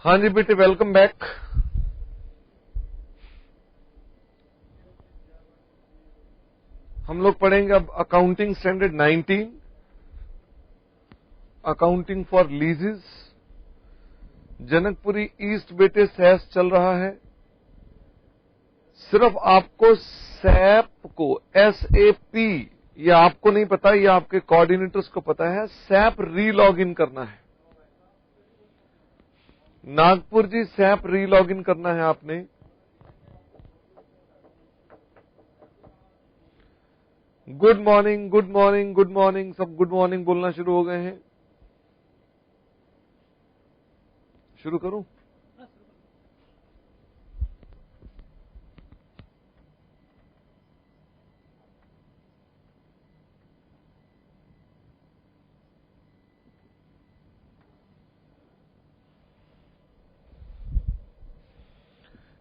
हाँ जी बेटे, welcome back. हम लोग पढ़ेंगे अब accounting standard 19, accounting for लीजेस। Janakpuri east बेटे सैस चल रहा है। सिर्फ आपको सैप को SAP, ये आपको नहीं पता, ये आपके कोऑर्डिनेटर्स को पता है, सैप रीलॉग इन करना है। नागपुर जी, सैप रीलॉग इन करना है आपने। Good morning, good morning, good morning. सब गुड मॉर्निंग बोलना शुरू हो गए हैं। शुरू करूं?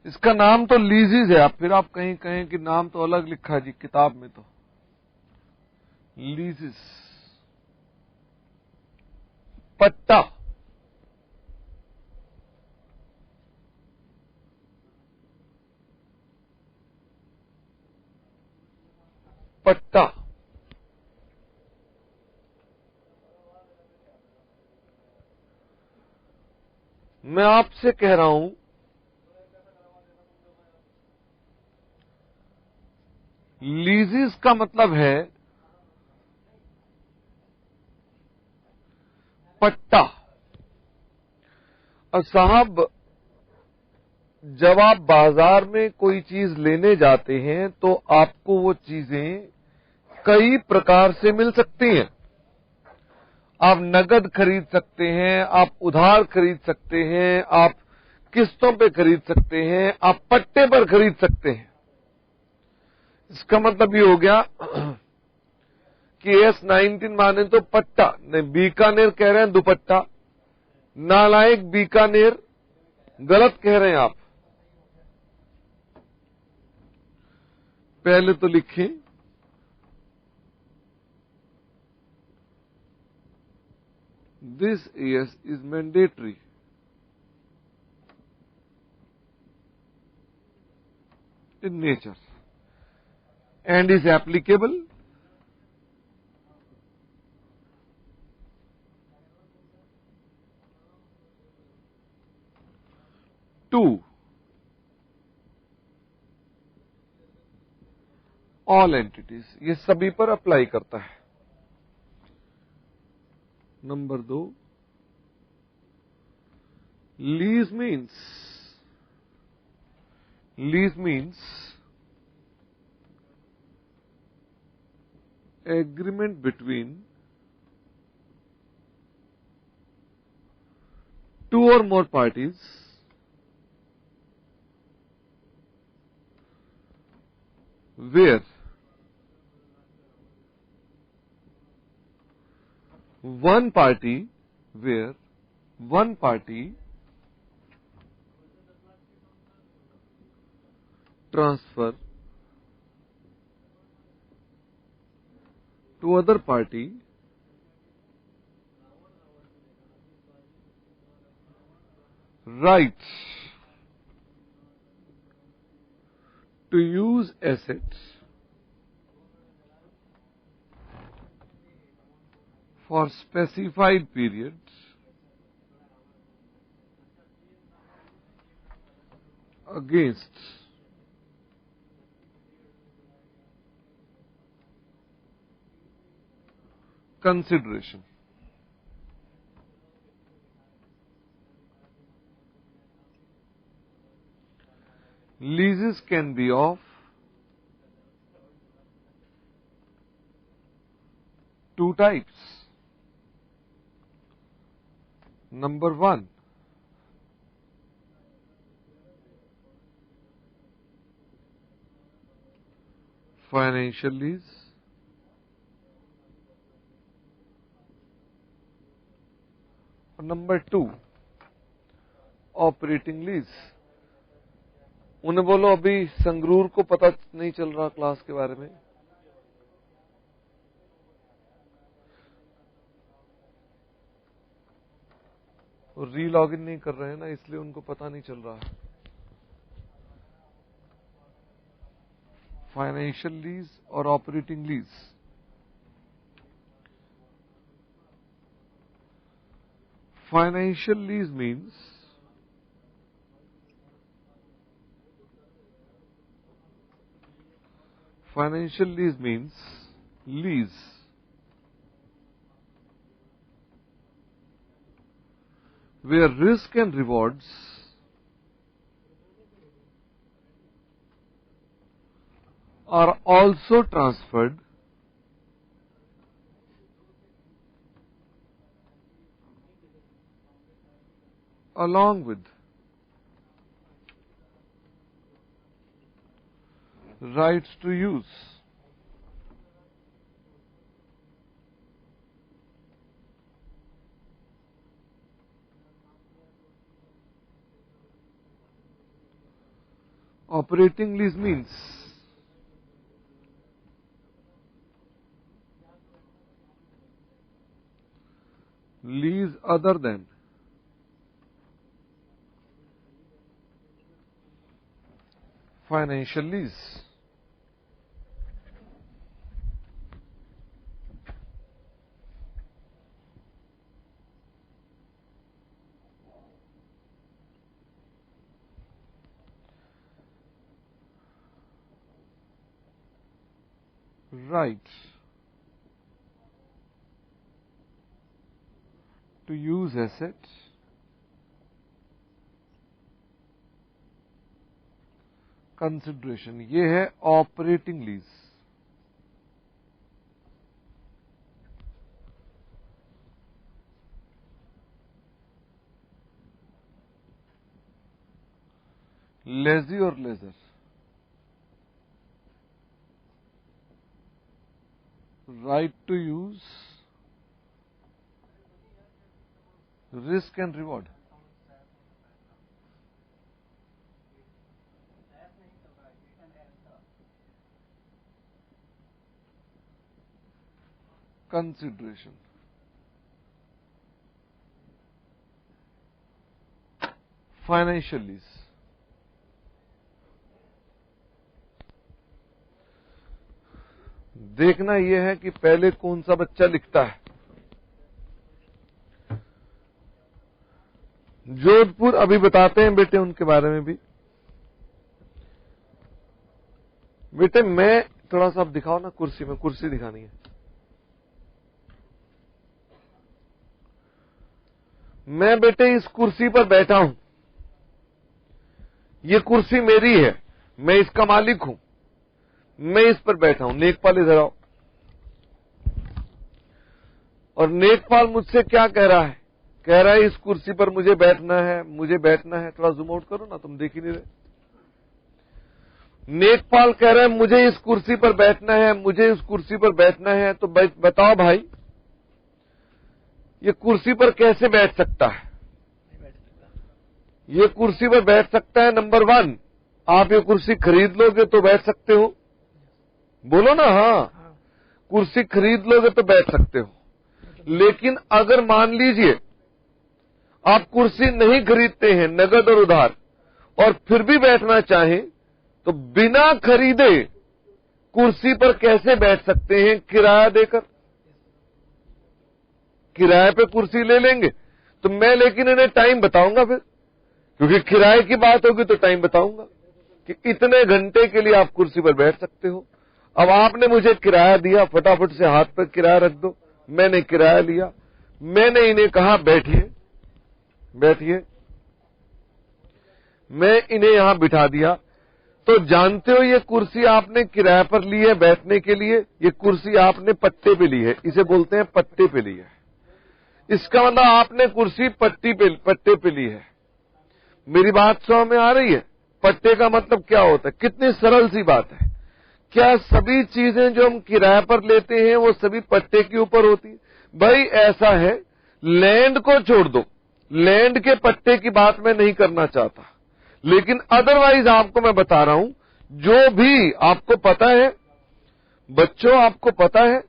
इसका नाम तो लीजीज है। आप फिर आप कहीं कहें कि नाम तो अलग लिखा है जी किताब में, तो लीजीज पट्टा। पट्टा मैं आपसे कह रहा हूं, लीजीज का मतलब है पट्टा। और साहब, जब आप बाजार में कोई चीज लेने जाते हैं तो आपको वो चीजें कई प्रकार से मिल सकती हैं। आप नगद खरीद सकते हैं, आप उधार खरीद सकते हैं, आप किस्तों पे खरीद सकते हैं, आप पट्टे पर खरीद सकते हैं। इसका मतलब ये हो गया कि S19 माने तो पट्टा नहीं, बीकानेर कह रहे हैं दुपट्टा। नालायक बीकानेर, गलत कह रहे हैं आप। पहले तो लिखें this is mandatory in nature and is applicable to all entities। ये सभी पर अप्लाई करता है। Number 2, lease means agreement between two or more parties where one party transfer to other party rights to use assets for specified periods against consideration। Leases can be of two types। Number 1, financial lease. और number 2, operating lease. उन्हें बोलो अभी संगरूर को पता नहीं चल रहा class के बारे में। रीलॉगिन नहीं कर रहे हैं ना, इसलिए उनको पता नहीं चल रहा है। फाइनेंशियल लीज और operating lease. Financial lease means lease where risk and rewards are also transferred along with rights to use. Operating lease means lease other than financial lease. Right to use assets consideration, ये है operating lease. Lazy और laser, right to use, risk and reward. Consideration. Financial lease. देखना यह है कि पहले कौन सा बच्चा लिखता है। जोधपुर अभी बताते हैं बेटे उनके बारे में भी। बेटे मैं थोड़ा सा आप दिखाओ ना, कुर्सी में, कुर्सी दिखानी है। मैं बेटे इस कुर्सी पर बैठा हूं, ये कुर्सी मेरी है, मैं इसका मालिक हूं, मैं इस पर बैठा हूं। नेकपाल इधर आओ। और नेकपाल मुझसे क्या कह रहा है? कह रहा है इस कुर्सी पर मुझे बैठना है, मुझे बैठना है। थोड़ा जूम आउट करो ना, तुम देख ही नहीं रहे। नेकपाल कह रहा है मुझे इस कुर्सी पर बैठना है, मुझे इस कुर्सी पर बैठना है। तो बताओ भाई, ये कुर्सी पर कैसे बैठ सकता है? ये कुर्सी पर बैठ सकता है। नंबर 1, आप ये कुर्सी खरीद लोगे तो बैठ सकते हो। बोलो ना, हाँ। कुर्सी खरीद लोगे तो बैठ सकते हो। लेकिन अगर मान लीजिए आप कुर्सी नहीं खरीदते हैं, नगद और उधार, और फिर भी बैठना चाहें, तो बिना खरीदे कुर्सी पर कैसे बैठ सकते हैं? किराया देकर। किराए पे कुर्सी ले लेंगे तो मैं, लेकिन इन्हें टाइम बताऊंगा फिर, क्योंकि किराए की बात होगी तो टाइम बताऊंगा कि इतने घंटे के लिए आप कुर्सी पर बैठ सकते हो। अब आपने मुझे किराया दिया, फटाफट से हाथ पर किराया रख दो। मैंने किराया लिया, मैंने इन्हें कहा बैठिए, बैठिए, मैं इन्हें यहां बिठा दिया। तो जानते हो ये कुर्सी आपने किराए पर ली है बैठने के लिए, ये कुर्सी आपने पट्टे पे ली है, इसे बोलते हैं पट्टे पे ली है। इसका मतलब आपने कुर्सी पट्टे पे ली है। मेरी बात समझ में आ रही है? पट्टे का मतलब क्या होता है? कितनी सरल सी बात है। क्या सभी चीजें जो हम किराए पर लेते हैं वो सभी पट्टे के ऊपर होती है? भाई ऐसा है, लैंड को छोड़ दो, लैंड के पट्टे की बात मैं नहीं करना चाहता, लेकिन अदरवाइज आपको मैं बता रहा हूं, जो भी आपको पता है बच्चों, आपको पता है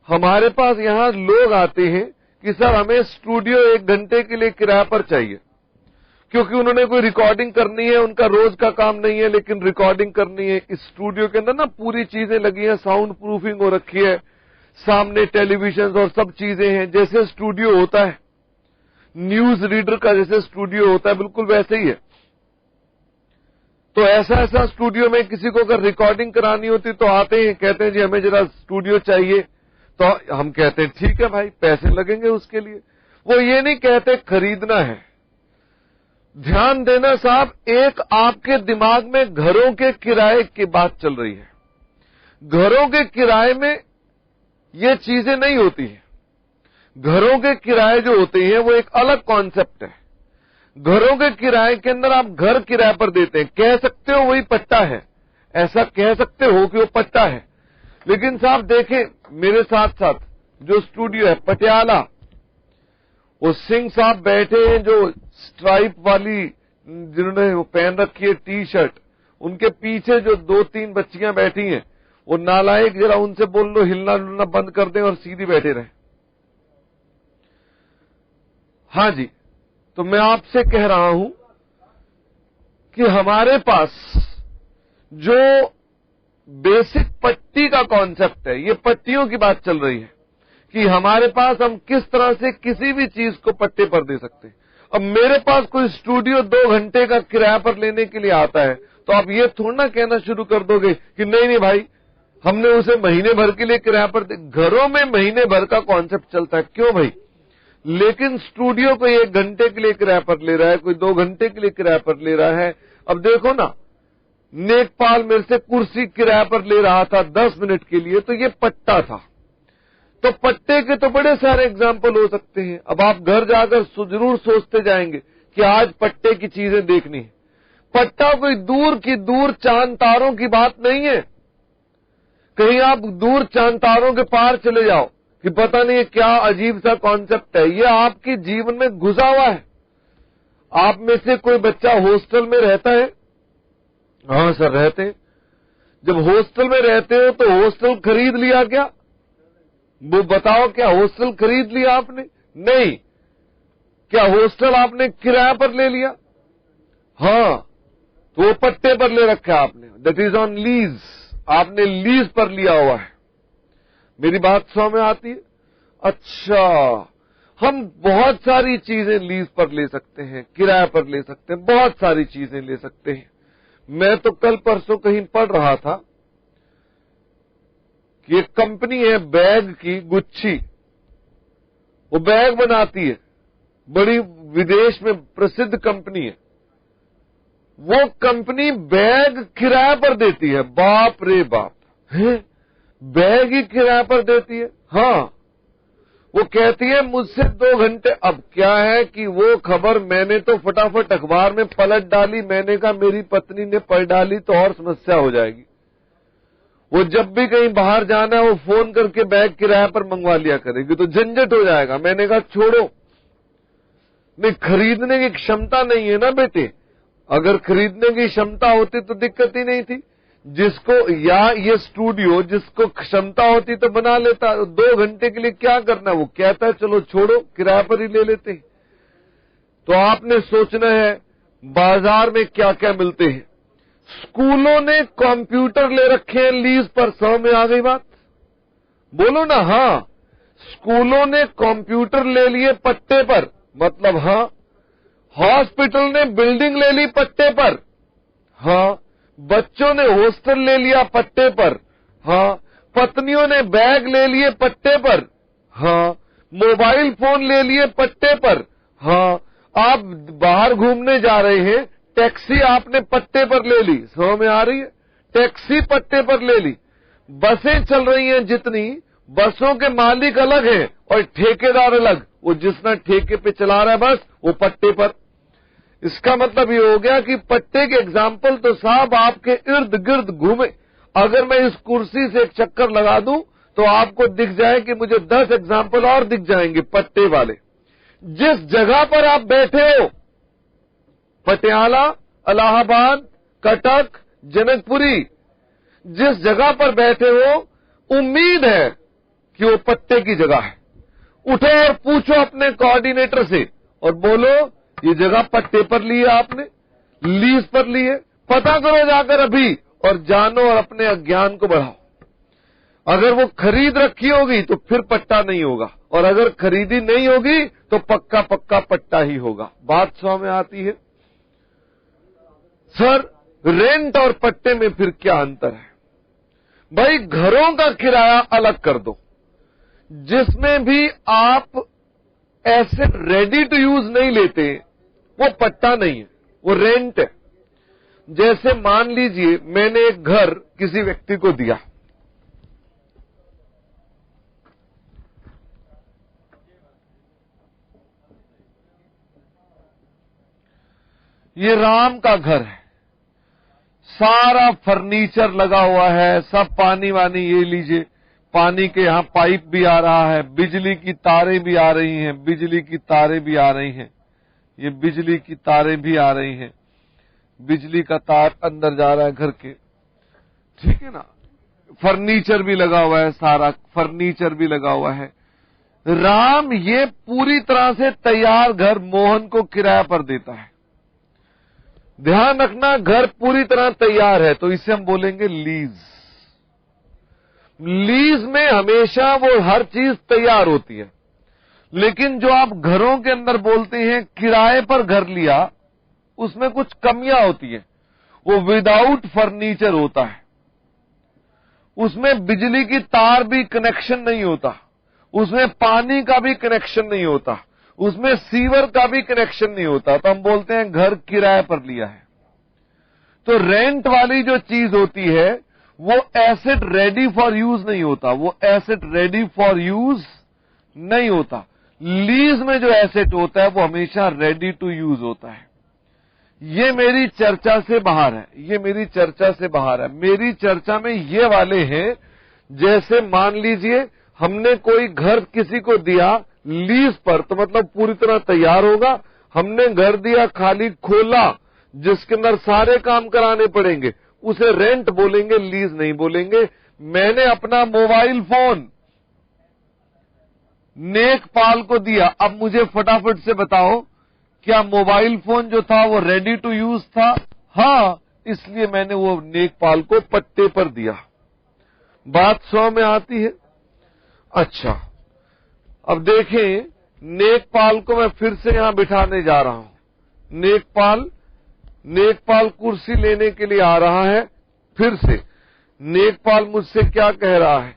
हमारे पास यहां लोग आते हैं कि सर हमें स्टूडियो 1 घंटे के लिए किराए पर चाहिए, क्योंकि उन्होंने कोई रिकॉर्डिंग करनी है, उनका रोज का काम नहीं है लेकिन रिकॉर्डिंग करनी है। इस स्टूडियो के अंदर ना पूरी चीजें लगी हैं, साउंड प्रूफिंग हो रखी है, सामने टेलीविजन और सब चीजें हैं, जैसे स्टूडियो होता है, न्यूज रीडर का जैसे स्टूडियो होता है बिल्कुल वैसे ही है। तो ऐसा स्टूडियो में किसी को अगर रिकॉर्डिंग करानी होती तो आते हैं, कहते हैं जी हमें जरा स्टूडियो चाहिए, तो हम कहते हैं ठीक है भाई, पैसे लगेंगे उसके लिए। वो ये नहीं कहते खरीदना है। ध्यान देना साहब, एक आपके दिमाग में घरों के किराए की बात चल रही है। घरों के किराए में ये चीजें नहीं होती हैं। घरों के किराए जो होते हैं वो एक अलग कॉन्सेप्ट है। घरों के किराए के अंदर आप घर किराए पर देते हैं, कह सकते हो वही पट्टा है, ऐसा कह सकते हो कि वो पट्टा है। लेकिन साहब देखें, मेरे साथ साथ जो स्टूडियो है पटियाला, वो सिंह साहब बैठे हैं जो स्ट्राइप वाली जिन्होंने वो पहन रखी है टी शर्ट, उनके पीछे जो 2-3 बच्चियां बैठी हैं, वो नालायक, जरा उनसे बोल लो हिलना डुलना बंद कर दें और सीधी बैठे रहें। हाँ जी, तो मैं आपसे कह रहा हूं कि हमारे पास जो बेसिक पट्टी का कॉन्सेप्ट है, ये पट्टियों की बात चल रही है कि हमारे पास हम किस तरह से किसी भी चीज को पट्टे पर दे सकते हैं। अब मेरे पास कोई स्टूडियो 2 घंटे का किराया पर लेने के लिए आता है, तो आप ये थोड़ा ना कहना शुरू कर दोगे कि नहीं भाई हमने उसे महीने भर के लिए किराया पर दे। घरों में महीने भर का कॉन्सेप्ट चलता है, क्यों भाई? लेकिन स्टूडियो कोई 1 घंटे के लिए किराया पर ले रहा है, कोई 2 घंटे के लिए किराया पर ले रहा है। अब देखो ना, नेकपाल मेरे से कुर्सी किराया पर ले रहा था 10 मिनट के लिए, तो ये पट्टा था। तो पट्टे के तो बड़े सारे एग्जाम्पल हो सकते हैं। अब आप घर जाकर जरूर सोचते जाएंगे कि आज पट्टे की चीजें देखनी है। पट्टा कोई दूर की दूर चांद तारों की बात नहीं है। कहीं आप दूर चांद तारों के पार चले जाओ कि पता नहीं क्या अजीब सा कॉन्सेप्ट है, ये आपके जीवन में घुसा हुआ है। आप में से कोई बच्चा हॉस्टल में रहता है? हाँ सर रहते हैं। जब हॉस्टल में रहते हो तो हॉस्टल खरीद लिया क्या? वो बताओ, क्या हॉस्टल खरीद लिया आपने? नहीं। क्या हॉस्टल आपने किराया पर ले लिया? हाँ, तो वो पट्टे पर ले रखा है आपने, दैट इज ऑन लीज। आपने लीज पर लिया हुआ है। मेरी बात समझ में आती है? अच्छा, हम बहुत सारी चीजें लीज पर ले सकते हैं, किराए पर ले सकते हैं, बहुत सारी चीजें ले सकते हैं। मैं तो कल परसों कहीं पढ़ रहा था कि एक कंपनी है बैग की, गुच्छी, वो बैग बनाती है, बड़ी विदेश में प्रसिद्ध कंपनी है। वो कंपनी बैग किराए पर देती है। बाप रे बाप, है बैग ही किराए पर देती है। हाँ, वो कहती है मुझसे 2 घंटे। अब क्या है कि वो खबर मैंने तो फटाफट अखबार में पलट डाली। मैंने कहा मेरी पत्नी ने पढ़ डाली तो और समस्या हो जाएगी। वो जब भी कहीं बाहर जाना है वो फोन करके बैग किराए पर मंगवा लिया करेगी, तो झंझट हो जाएगा। मैंने कहा छोड़ो, नहीं खरीदने की क्षमता नहीं है ना बेटे। अगर खरीदने की क्षमता होती तो दिक्कत ही नहीं थी। जिसको, या ये स्टूडियो जिसको क्षमता होती तो बना लेता। 2 घंटे के लिए क्या करना, वो कहता है चलो छोड़ो किराए पर ही ले लेते हैं। तो आपने सोचना है बाजार में क्या क्या मिलते हैं। स्कूलों ने कंप्यूटर ले रखे हैं लीज पर। समझ में आ गई बात? बोलो ना। हाँ, स्कूलों ने कंप्यूटर ले लिए पट्टे पर, मतलब हाँ। हॉस्पिटल ने बिल्डिंग ले ली पट्टे पर। हाँ, बच्चों ने हॉस्टल ले लिया पट्टे पर। हाँ, पत्नियों ने बैग ले लिए पट्टे पर। हाँ, मोबाइल फोन ले लिए पट्टे पर। हाँ, आप बाहर घूमने जा रहे हैं, टैक्सी आपने पट्टे पर ले ली। समझ में आ रही है? टैक्सी पट्टे पर ले ली। बसें चल रही हैं जितनी, बसों के मालिक अलग हैं और ठेकेदार अलग। वो जिसना ठेके पे चला रहा है बस, वो पट्टे पर। इसका मतलब ये हो गया कि पट्टे के एग्जाम्पल तो साहब आपके इर्द गिर्द घूमे। अगर मैं इस कुर्सी से एक चक्कर लगा दूं तो आपको दिख जाए कि मुझे 10 एग्जाम्पल और दिख जाएंगे पट्टे वाले। जिस जगह पर आप बैठे हो, पटियाला, इलाहाबाद, कटक, जनकपुरी, जिस जगह पर बैठे हो, उम्मीद है कि वो पट्टे की जगह है। उठो और पूछो अपने कोऑर्डिनेटर से और बोलो ये जगह पट्टे पर ली है आपने, लीज पर ली है, पता करो जाकर अभी और जानो और अपने अज्ञान को बढ़ाओ। अगर वो खरीद रखी होगी तो फिर पट्टा नहीं होगा, और अगर खरीदी नहीं होगी तो पक्का पक्का पट्टा ही होगा। बात समझ में आती है? सर रेंट और पट्टे में फिर क्या अंतर है? भाई घरों का किराया अलग कर दो, जिसमें भी आप ऐसे रेडी टू यूज नहीं लेते, वो पट्टा नहीं है, वो रेंट है। जैसे मान लीजिए मैंने एक घर किसी व्यक्ति को दिया, ये राम का घर है, सारा फर्नीचर लगा हुआ है, सब पानी वानी, ये लीजिए पानी के यहां पाइप भी आ रहा है, बिजली की तारें भी आ रही हैं, बिजली की तारें भी आ रही हैं, ये बिजली की तारें भी आ रही हैं, बिजली का तार अंदर जा रहा है घर के, ठीक है ना। फर्नीचर भी लगा हुआ है, सारा फर्नीचर भी लगा हुआ है। राम ये पूरी तरह से तैयार घर मोहन को किराया पर देता है। ध्यान रखना, घर पूरी तरह तैयार है तो इसे हम बोलेंगे लीज। लीज में हमेशा वो हर चीज तैयार होती है, लेकिन जो आप घरों के अंदर बोलते हैं किराए पर घर लिया, उसमें कुछ कमियां होती है। वो विदाउट फर्नीचर होता है, उसमें बिजली की तार भी कनेक्शन नहीं होता, उसमें पानी का भी कनेक्शन नहीं होता, उसमें सीवर का भी कनेक्शन नहीं होता, तो हम बोलते हैं घर किराए पर लिया है। तो रेंट वाली जो चीज होती है वो एसेट रेडी फॉर यूज नहीं होता, वो एसेट रेडी फॉर यूज नहीं होता। लीज में जो एसेट होता है वो हमेशा रेडी टू यूज होता है। ये मेरी चर्चा से बाहर है, ये मेरी चर्चा से बाहर है। मेरी चर्चा में ये वाले हैं, जैसे मान लीजिए हमने कोई घर किसी को दिया लीज पर, तो मतलब पूरी तरह तैयार होगा। हमने घर दिया खाली खोला, जिसके अंदर सारे काम कराने पड़ेंगे, उसे रेंट बोलेंगे, लीज नहीं बोलेंगे। मैंने अपना मोबाइल फोन नेकपाल को दिया, अब मुझे फटाफट से बताओ क्या मोबाइल फोन जो था वो रेडी टू यूज था? हाँ, इसलिए मैंने वो नेकपाल को पट्टे पर दिया। बात समझ में आती है? अच्छा, अब देखें, नेकपाल को मैं फिर से यहां बिठाने जा रहा हूं। नेकपाल कुर्सी लेने के लिए आ रहा है। फिर से नेकपाल मुझसे क्या कह रहा है?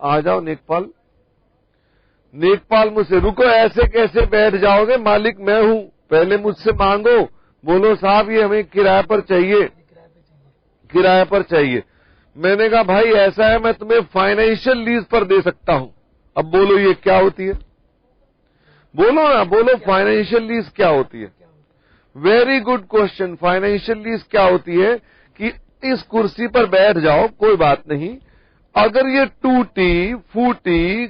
आ जाओ नेकपाल। नेकपाल मुझसे, रुको ऐसे कैसे बैठ जाओगे, मालिक मैं हूं, पहले मुझसे मांगो, बोलो साहब ये हमें किराए पर चाहिए, किराए पर चाहिए। मैंने कहा भाई ऐसा है, मैं तुम्हें फाइनेंशियल लीज पर दे सकता हूं। अब बोलो ये क्या होती है? बोलो ना, बोलो फाइनेंशियल लीज क्या होती है? Very good question. Financial lease क्या होती है कि इस कुर्सी पर बैठ जाओ, कोई बात नहीं, अगर ये टूटी फूटी,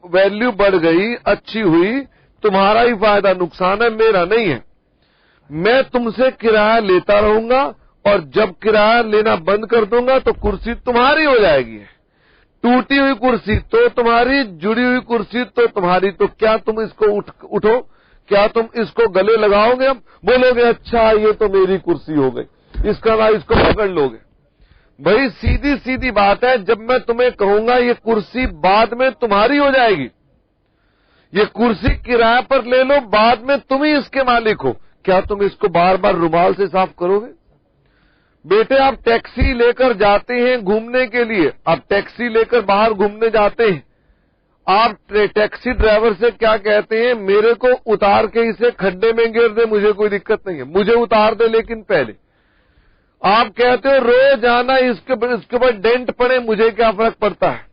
वैल्यू बढ़ गई, अच्छी हुई, तुम्हारा ही फायदा, नुकसान है मेरा नहीं है। मैं तुमसे किराया लेता रहूंगा और जब किराया लेना बंद कर दूंगा तो कुर्सी तुम्हारी हो जाएगी। टूटी हुई कुर्सी तो तुम्हारी, जुड़ी हुई कुर्सी तो तुम्हारी। तो क्या तुम इसको उठो, क्या तुम इसको गले लगाओगे? अब बोलोगे अच्छा ये तो मेरी कुर्सी हो गई, इसका ना इसको पकड़ लोगे। भाई सीधी सीधी बात है, जब मैं तुम्हें कहूंगा ये कुर्सी बाद में तुम्हारी हो जाएगी, ये कुर्सी किराए पर ले लो, बाद में तुम ही इसके मालिक हो, क्या तुम इसको बार बार रुमाल से साफ करोगे? बेटे आप टैक्सी लेकर जाते हैं घूमने के लिए, आप टैक्सी लेकर बाहर घूमने जाते हैं, आप टैक्सी ड्राइवर से क्या कहते हैं? मेरे को उतार के इसे खड्डे में गिर दे, मुझे कोई दिक्कत नहीं है, मुझे उतार दे लेकिन पहले। आप कहते हो रोज आना, इसके ऊपर डेंट पड़े, मुझे क्या फर्क पड़ता है।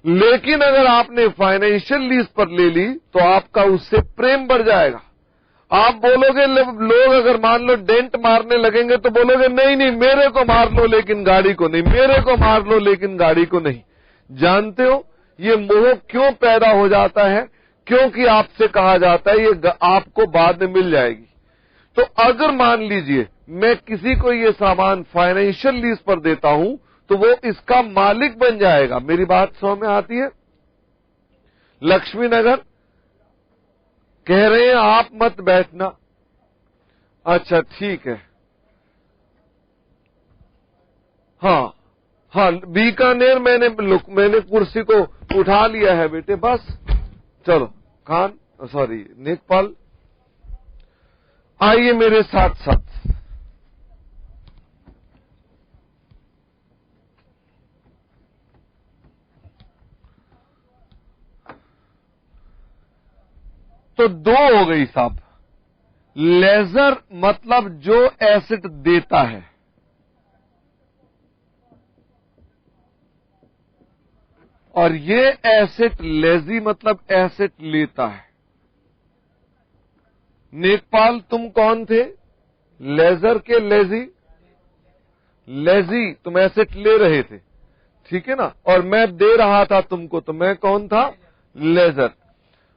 लेकिन अगर आपने फाइनेंशियल लीज पर ले ली तो आपका उससे प्रेम बढ़ जाएगा। आप बोलोगे, लोग अगर मान लो डेंट मारने लगेंगे तो बोलोगे नहीं नहीं मेरे को मार लो लेकिन गाड़ी को नहीं, मेरे को मार लो लेकिन गाड़ी को नहीं। जानते हो ये मोह क्यों पैदा हो जाता है? क्योंकि आपसे कहा जाता है ये आपको बाद में मिल जाएगी। तो अगर मान लीजिए मैं किसी को ये सामान फाइनेंशियल लीज पर देता हूं तो वो इसका मालिक बन जाएगा। मेरी बात समझ में आती है? लक्ष्मी नगर कह रहे हैं आप मत बैठना। अच्छा ठीक है। हाँ हाँ, बीकानेर मैंने कुर्सी को उठा लिया है बेटे, बस चलो। खान सॉरी नेकपाल, आइए मेरे साथ साथ। तो दो हो गई साहब। लेजर मतलब जो एसेट देता है, और ये एसेट लेजी मतलब एसेट लेता है। नेकपाल तुम कौन थे? लेजर के लेजी? लेजी तुम एसेट ले रहे थे, ठीक है ना, और मैं दे रहा था तुमको, तो मैं कौन था? लेजर।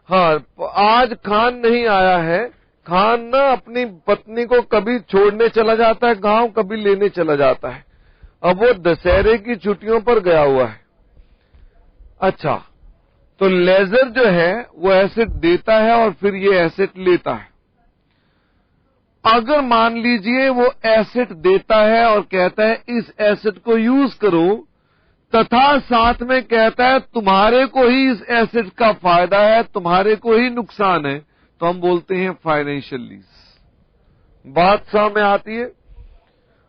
हाँ, आज खान नहीं आया है। खान ना अपनी पत्नी को कभी छोड़ने चला जाता है गांव, कभी लेने चला जाता है। अब वो दशहरे की छुट्टियों पर गया हुआ है। अच्छा, तो लेजर जो है वो एसेट देता है और फिर ये एसेट लेता है। अगर मान लीजिए वो एसेट देता है और कहता है इस एसेट को यूज करो, तथा साथ में कहता है तुम्हारे को ही इस एसेट का फायदा है, तुम्हारे को ही नुकसान है, तो हम बोलते हैं फाइनेंशियल लीज। बात समझ में आती है?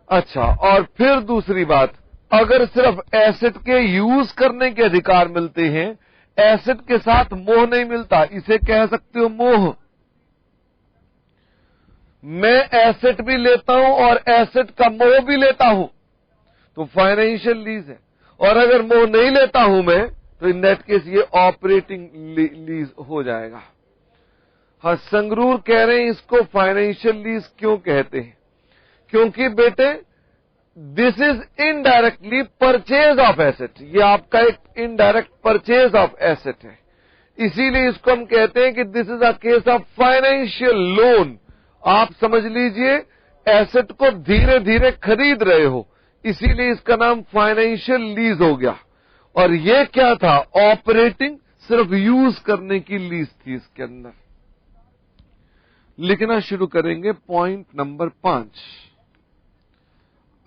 अच्छा, और फिर दूसरी बात, अगर सिर्फ एसेट के यूज करने के अधिकार मिलते हैं, एसेट के साथ मोह नहीं मिलता, इसे कह सकते हो मोह। मैं एसेट भी लेता हूं और एसेट का मोह भी लेता हूं, तो फाइनेंशियल लीज है। और अगर मोह नहीं लेता हूं मैं, तो इन दैट केस ये ऑपरेटिंग लीज हो जाएगा। हाँ, संगरूर कह रहे हैं इसको फाइनेंशियल लीज क्यों कहते हैं? क्योंकि बेटे this is indirectly purchase of asset, ये आपका एक इनडायरेक्ट परचेज ऑफ एसेट है। इसीलिए इसको हम कहते हैं कि this is a case of financial loan. आप समझ लीजिए एसेट को धीरे धीरे खरीद रहे हो, इसीलिए इसका नाम फाइनेंशियल लीज हो गया। और ये क्या था? ऑपरेटिंग, सिर्फ यूज करने की लीज थी इसके अंदर। लिखना शुरू करेंगे। Point number 5,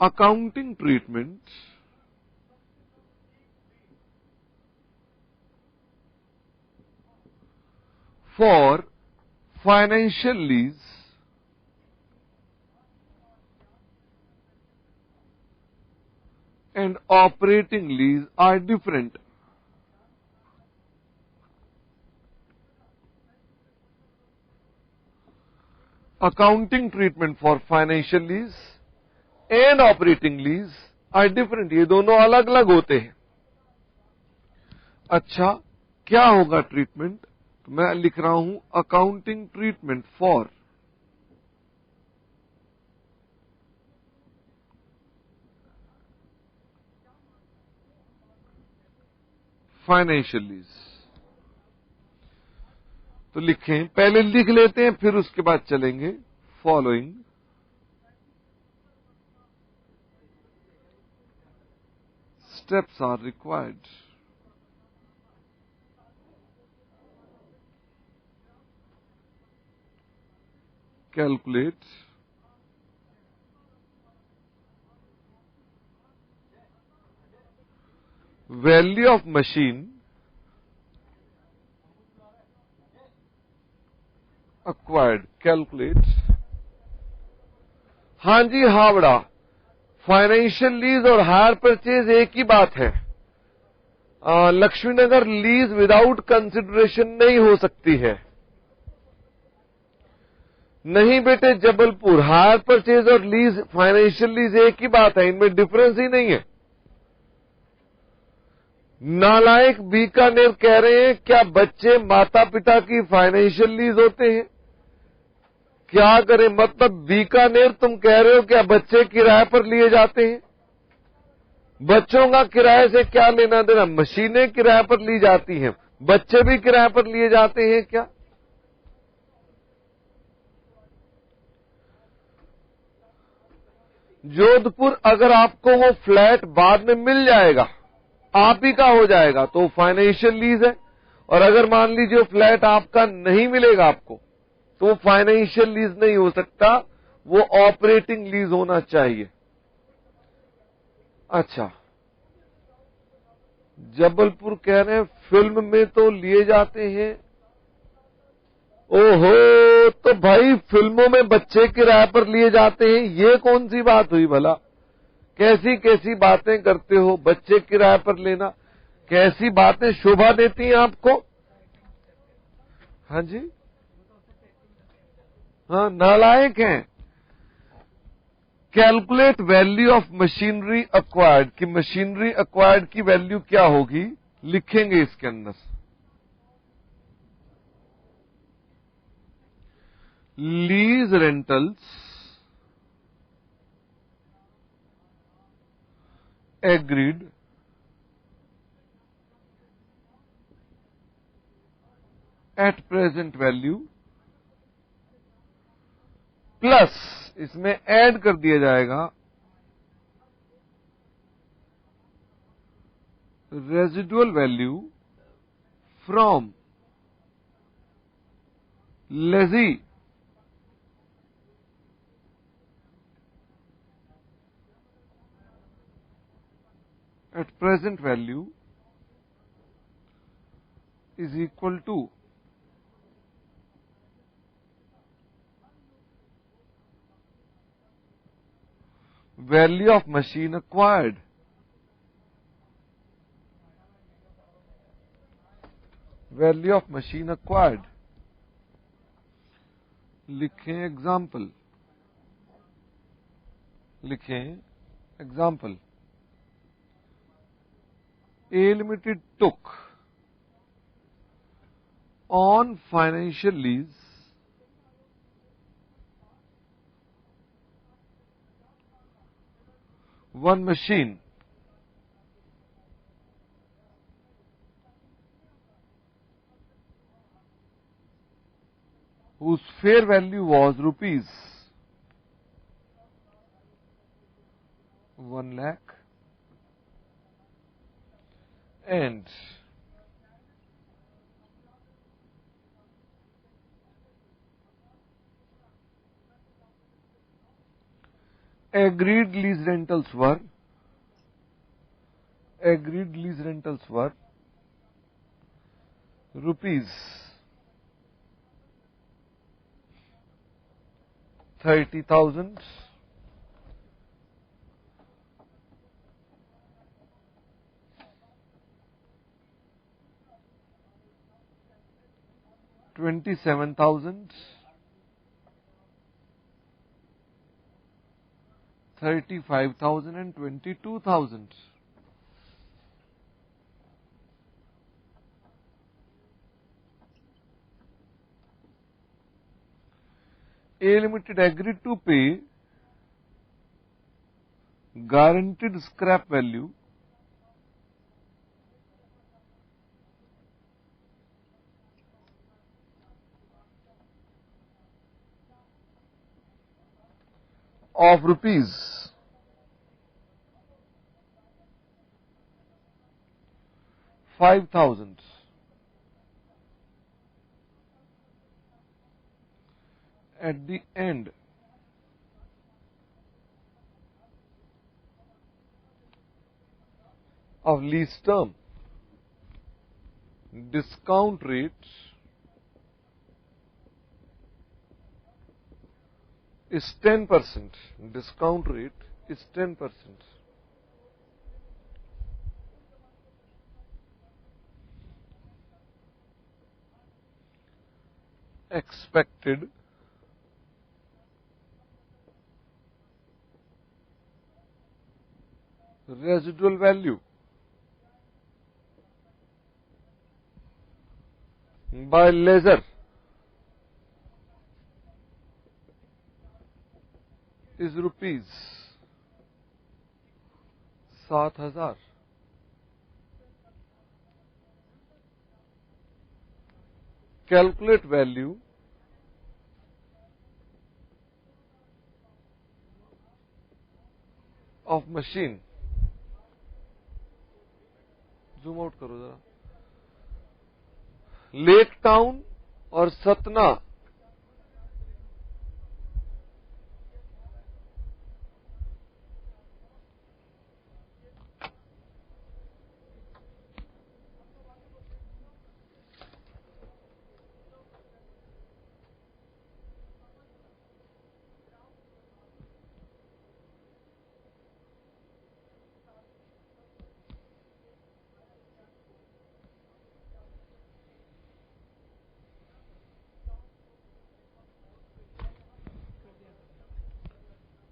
accounting treatment for financial lease and operating lease are different. Accounting treatment for financial lease and operating lease are different. ये दोनों अलग अलग होते हैं। अच्छा, क्या होगा ट्रीटमेंट? तो मैं लिख रहा हूं accounting treatment for financial lease. तो लिखें, पहले लिख लेते हैं फिर उसके बाद चलेंगे। Following steps are required calculate value of machine acquired, calculate. हाँ जी, हावड़ा, फाइनेंशियल लीज और हायर परचेज एक ही बात है। लक्ष्मीनगर लीज विदाउट कंसिडरेशन नहीं हो सकती है। नहीं बेटे, जबलपुर हायर परचेज और लीज फाइनेंशियल लीज एक ही बात है, इनमें डिफरेंस ही नहीं है। नालायक बीकानेर कह रहे हैं क्या बच्चे माता पिता की फाइनेंशियल लीज होते हैं? क्या करें? मतलब बीकानेर तुम कह रहे हो क्या बच्चे किराए पर लिए जाते हैं? बच्चों का किराए से क्या लेना देना? मशीनें किराए पर ली जाती हैं, बच्चे भी किराए पर लिए जाते हैं क्या? जोधपुर अगर आपको वो फ्लैट बाद में मिल जाएगा, आप ही का हो जाएगा, तो फाइनेंशियल लीज है। और अगर मान लीजिए वो फ्लैट आपका नहीं मिलेगा आपको, तो वो फाइनेंशियल लीज नहीं हो सकता, वो ऑपरेटिंग लीज होना चाहिए। अच्छा, जबलपुर कह रहे हैं फिल्म में तो लिए जाते हैं। ओहो, तो भाई फिल्मों में बच्चे किराए पर लिए जाते हैं, ये कौन सी बात हुई भला? कैसी कैसी बातें करते हो, बच्चे किराए पर लेना, कैसी बातें शोभा देती हैं आपको? हाँ जी, हाँ, नालायक हैं। Calculate value of machinery acquired, कि मशीनरी एक्वायर्ड की वैल्यू क्या होगी, लिखेंगे इसके अंदर। Lease rentals agreed at present value plus, इसमें ऐड कर दिया जाएगा residual value from lazy at present value is equal to value of machine acquired, value of machine acquired। लिखें एग्जाम्पल, लिखें example. A Limited took on financial lease one machine whose fair value was rupees 1 lakh and agreed lease rentals were rupees 30,000 27,000 35,000 and 22,000। A Limited agreed to pay guaranteed scrap value of rupees 5,000 at the end of lease term. Discount rate is 10%. Discount rate is 10%. Expected residual value by lessor is rupees 7,000। Calculate value of machine, zoom out करो जरा, lake town और सतना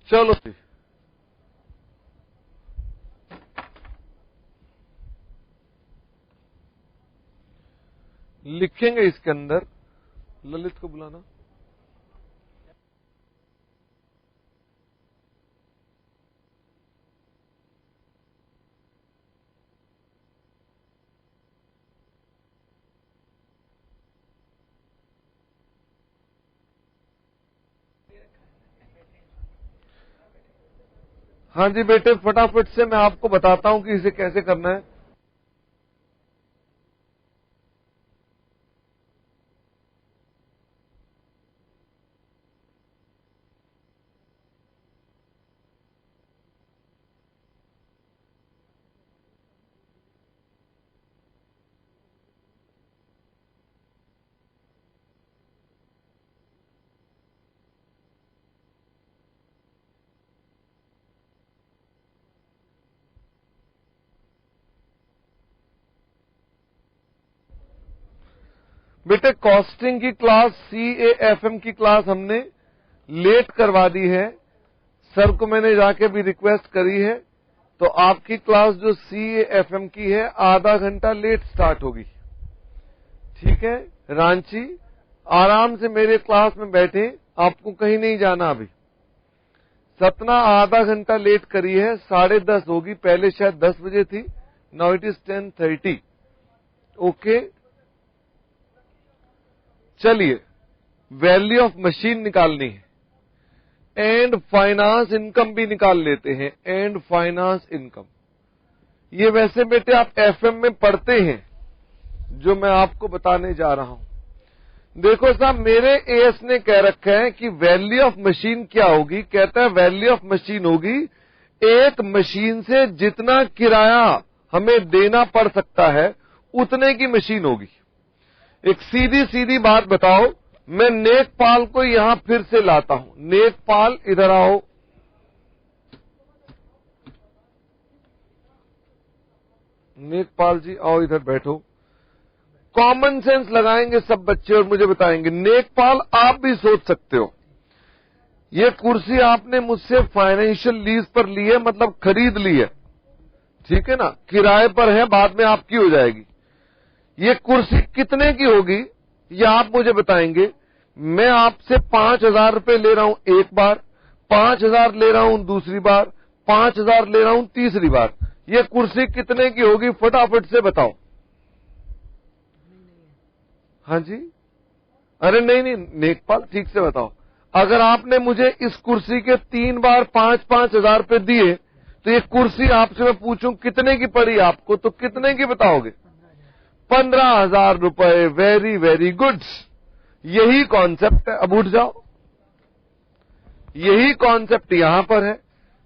चलो लिखेंगे इसके अंदर। ललित को बुलाना। हाँ जी बेटे, फटाफट से मैं आपको बताता हूं कि इसे कैसे करना है। बेटे कॉस्टिंग की क्लास, CAFM की क्लास हमने लेट करवा दी है। सर को मैंने जाके भी रिक्वेस्ट करी है, तो आपकी क्लास जो CAFM की है आधा घंटा लेट स्टार्ट होगी। ठीक है रांची, आराम से मेरे क्लास में बैठे, आपको कहीं नहीं जाना। अभी सतना आधा घंटा लेट करी है, 10:30 होगी। पहले शायद 10 बजे थी, नाउ इट इज 10:30। ओके चलिए, वैल्यू ऑफ मशीन निकालनी है, एंड फाइनेंस इनकम भी निकाल लेते हैं। एंड फाइनेंस इनकम, ये वैसे बेटे आप FM में पढ़ते हैं, जो मैं आपको बताने जा रहा हूं। देखो साहब, मेरे AS ने कह रखा है कि वैल्यू ऑफ मशीन क्या होगी। कहता है वैल्यू ऑफ मशीन होगी एक मशीन से जितना किराया हमें देना पड़ सकता है उतने की मशीन होगी। एक सीधी सीधी बात बताओ, मैं नेकपाल को यहां फिर से लाता हूं। नेकपाल इधर आओ। नेकपाल जी आओ, इधर बैठो। कॉमन सेंस लगाएंगे सब बच्चे और मुझे बताएंगे। नेकपाल, आप भी सोच सकते हो, ये कुर्सी आपने मुझसे फाइनेंशियल लीज पर ली है, मतलब खरीद ली है, ठीक है ना, किराए पर है, बाद में आपकी हो जाएगी। ये कुर्सी कितने की होगी ये आप मुझे बताएंगे। मैं आपसे 5,000 रुपए ले रहा हूं एक बार, 5,000 ले रहा हूं दूसरी बार, 5,000 ले रहा हूं तीसरी बार। ये कुर्सी कितने की होगी फटाफट से बताओ। हाँ जी, अरे नहीं, नेकपाल ठीक से बताओ। अगर आपने मुझे इस कुर्सी के 3 बार 5-5 हजार रुपए दिए, तो ये कुर्सी आपसे मैं पूछूं कितने की पड़ी आपको, तो कितने की बताओगे? 15,000 रुपए। वेरी वेरी गुड, यही कॉन्सेप्ट है। अब उठ जाओ। यही कॉन्सेप्ट यहां पर है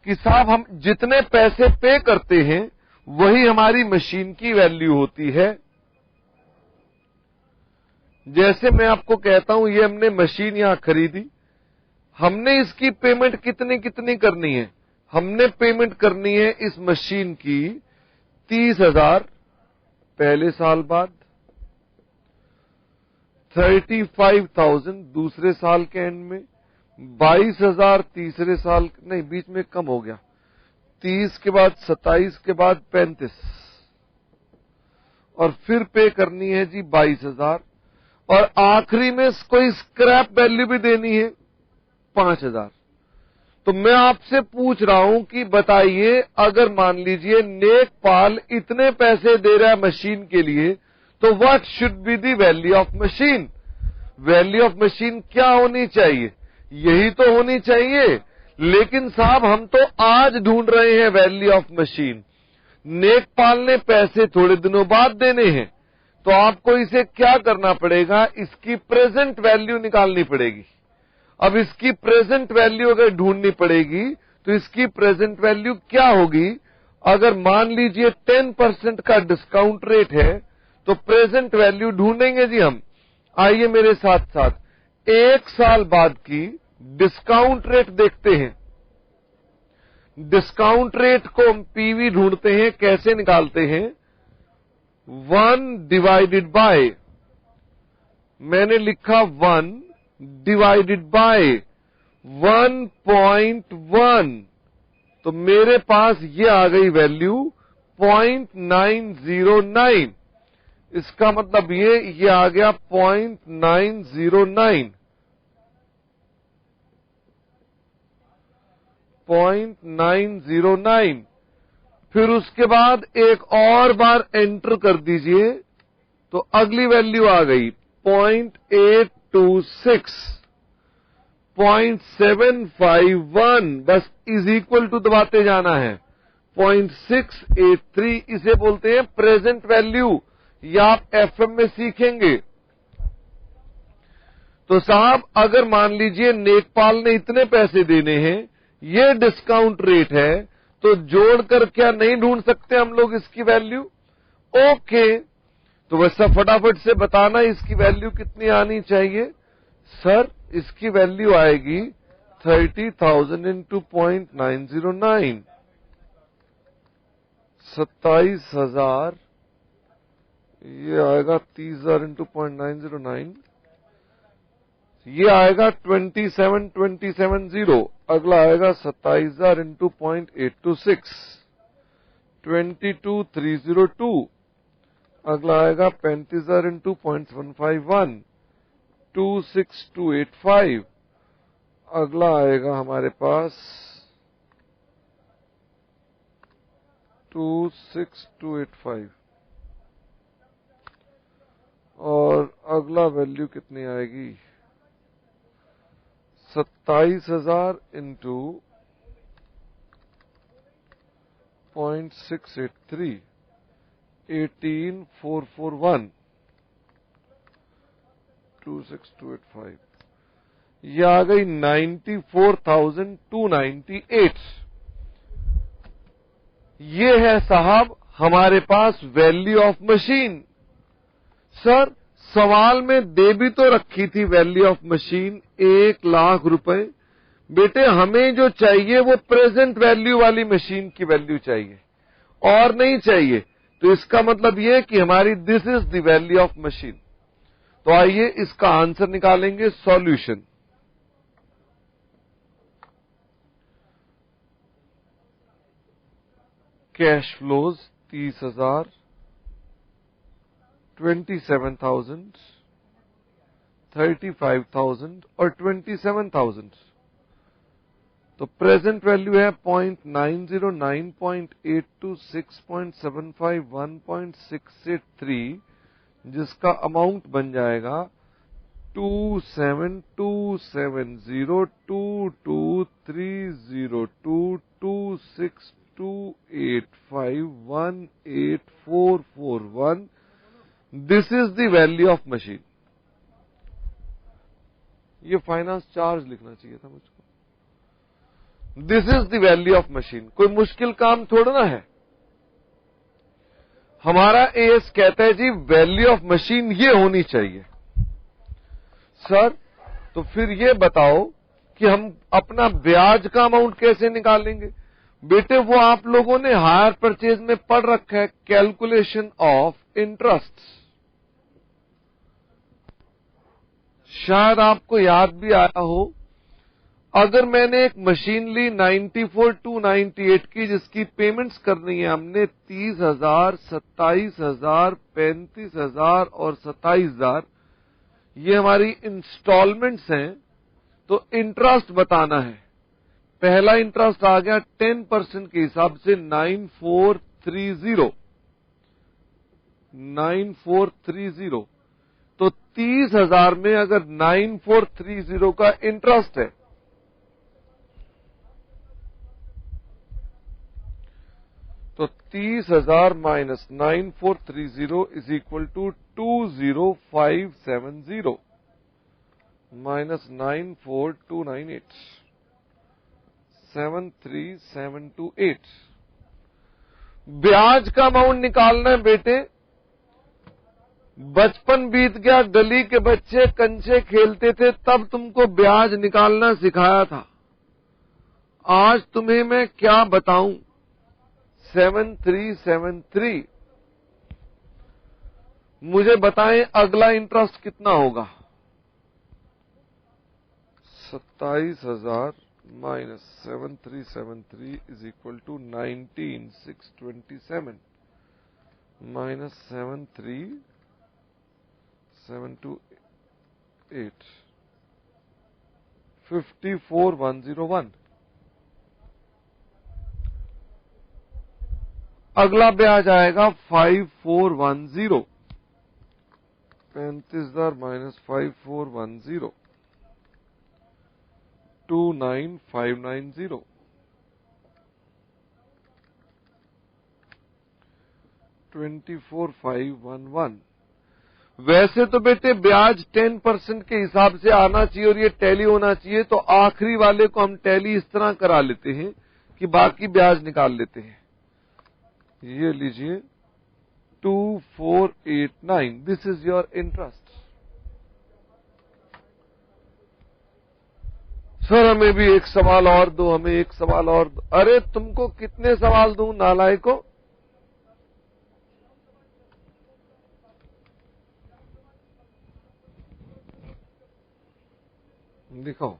कि साहब हम जितने पैसे पे करते हैं वही हमारी मशीन की वैल्यू होती है। जैसे मैं आपको कहता हूं, ये हमने मशीन यहां खरीदी, हमने इसकी पेमेंट कितनी कितनी करनी है? हमने पेमेंट करनी है इस मशीन की 30,000 पहले साल बाद, 35,000 दूसरे साल के एंड में, 22,000 तीसरे साल, नहीं बीच में कम हो गया, 30 के बाद 27 के बाद 35, और फिर पे करनी है जी 22,000, और आखिरी में कोई स्क्रैप वैल्यू भी देनी है 5,000। तो मैं आपसे पूछ रहा हूं कि बताइए, अगर मान लीजिए नेकपाल इतने पैसे दे रहा है मशीन के लिए, तो what should be the value of machine? Value of machine क्या होनी चाहिए? यही तो होनी चाहिए। लेकिन साहब हम तो आज ढूंढ रहे हैं वैल्यू ऑफ मशीन, नेकपाल ने पैसे थोड़े दिनों बाद देने हैं, तो आपको इसे क्या करना पड़ेगा, इसकी प्रेजेंट वैल्यू निकालनी पड़ेगी। अब इसकी प्रेजेंट वैल्यू अगर ढूंढनी पड़ेगी तो इसकी प्रेजेंट वैल्यू क्या होगी? अगर मान लीजिए 10% का डिस्काउंट रेट है तो प्रेजेंट वैल्यू ढूंढेंगे जी हम। आइए मेरे साथ साथ 1 साल बाद की डिस्काउंट रेट देखते हैं। डिस्काउंट रेट को हम पीवी ढूंढते हैं, कैसे निकालते हैं? 1 डिवाइडेड बाय, मैंने लिखा 1 डिवाइडेड बाय 1.1, तो मेरे पास ये आ गई वैल्यू 0.909। इसका मतलब ये आ गया 0.909। 0.909। फिर उसके बाद एक और बार एंटर कर दीजिए तो अगली वैल्यू आ गई 0.826। 0.751, बस इज इक्वल टू दबाते जाना है। 0.683, इसे बोलते हैं प्रेजेंट वैल्यू। या आप एफएम में सीखेंगे। तो साहब अगर मान लीजिए नेकपाल ने इतने पैसे देने हैं, ये डिस्काउंट रेट है, तो जोड़कर क्या नहीं ढूंढ सकते हम लोग इसकी वैल्यू? ओके, तो वैसा फटाफट से बताना इसकी वैल्यू कितनी आनी चाहिए। सर इसकी वैल्यू आएगी 30,000 इंटू 0.909, 27,000। ये आएगा 30,000 इंटू 0.909, ये आएगा 27,270। अगला आएगा 27,000 इंटू 0.826, 22,302। अगला आएगा 35,000 इंटू 0.151, 26,285। अगला आएगा हमारे पास 26,285। और अगला वैल्यू कितनी आएगी? 27,000 इंटू 0.683, 18,441, 26,285। ये आ गई 94,298। ये है साहब हमारे पास वैल्यू ऑफ मशीन। सर सवाल में दे भी तो रखी थी वैल्यू ऑफ मशीन 1,00,000 रुपए। बेटे हमें जो चाहिए वो प्रेजेंट वैल्यू वाली मशीन की वैल्यू चाहिए और नहीं चाहिए। तो इसका मतलब ये कि हमारी this is the value of machine. तो आइए इसका आंसर निकालेंगे। सॉल्यूशन, कैश फ्लोज 30,000, 27,000, 35,000 और 27,000। तो प्रेजेंट वैल्यू है 0.909, 0.826, 0.751, 0.683, जिसका अमाउंट बन जाएगा 27,272,223,022,6,285,18441। This is the value of machine. ये फाइनेंस चार्ज लिखना चाहिए था मुझको। This is the value of machine. कोई मुश्किल काम थोड़ा ना है। हमारा एएस कहता है जी वैल्यू ऑफ मशीन ये होनी चाहिए। सर तो फिर ये बताओ कि हम अपना ब्याज का अमाउंट कैसे निकालेंगे? बेटे वो आप लोगों ने हायर परचेज में पढ़ रखा है, कैलकुलेशन ऑफ इंटरेस्ट। शायद आपको याद भी आया हो। अगर मैंने एक मशीन ली 94,298 की, जिसकी पेमेंट्स करनी है हमने 30,000, 27,000, 35,000 और 27,000, ये हमारी इंस्टॉलमेंट्स हैं, तो इंटरेस्ट बताना है। पहला इंटरेस्ट आ गया 10% के हिसाब से 9430। तो 30,000 में अगर 9430 का इंटरेस्ट है, तो 30,000 minus 9430 is equal to 20570 minus 94298 73728। ब्याज का अमाउंट निकालना है बेटे। बचपन बीत गया, गली के बच्चे कंचे खेलते थे, तब तुमको ब्याज निकालना सिखाया था। आज तुम्हें मैं क्या बताऊं? 7373। मुझे बताएं अगला इंटरेस्ट कितना होगा? 27,000 minus 7373 is equal to 19,627 minus 73728 54,101। अगला ब्याज आएगा 5410। 35,000 माइनस 5410 29590 24,511। वैसे तो बेटे ब्याज 10% के हिसाब से आना चाहिए और ये टैली होना चाहिए, तो आखिरी वाले को हम टैली इस तरह करा लेते हैं कि बाकी ब्याज निकाल लेते हैं। ये लीजिए 2489, this is your interest. Sir हमें भी एक सवाल और दो, हमें एक सवाल और दो। अरे तुमको कितने सवाल दूं नालायको? दिखाओ।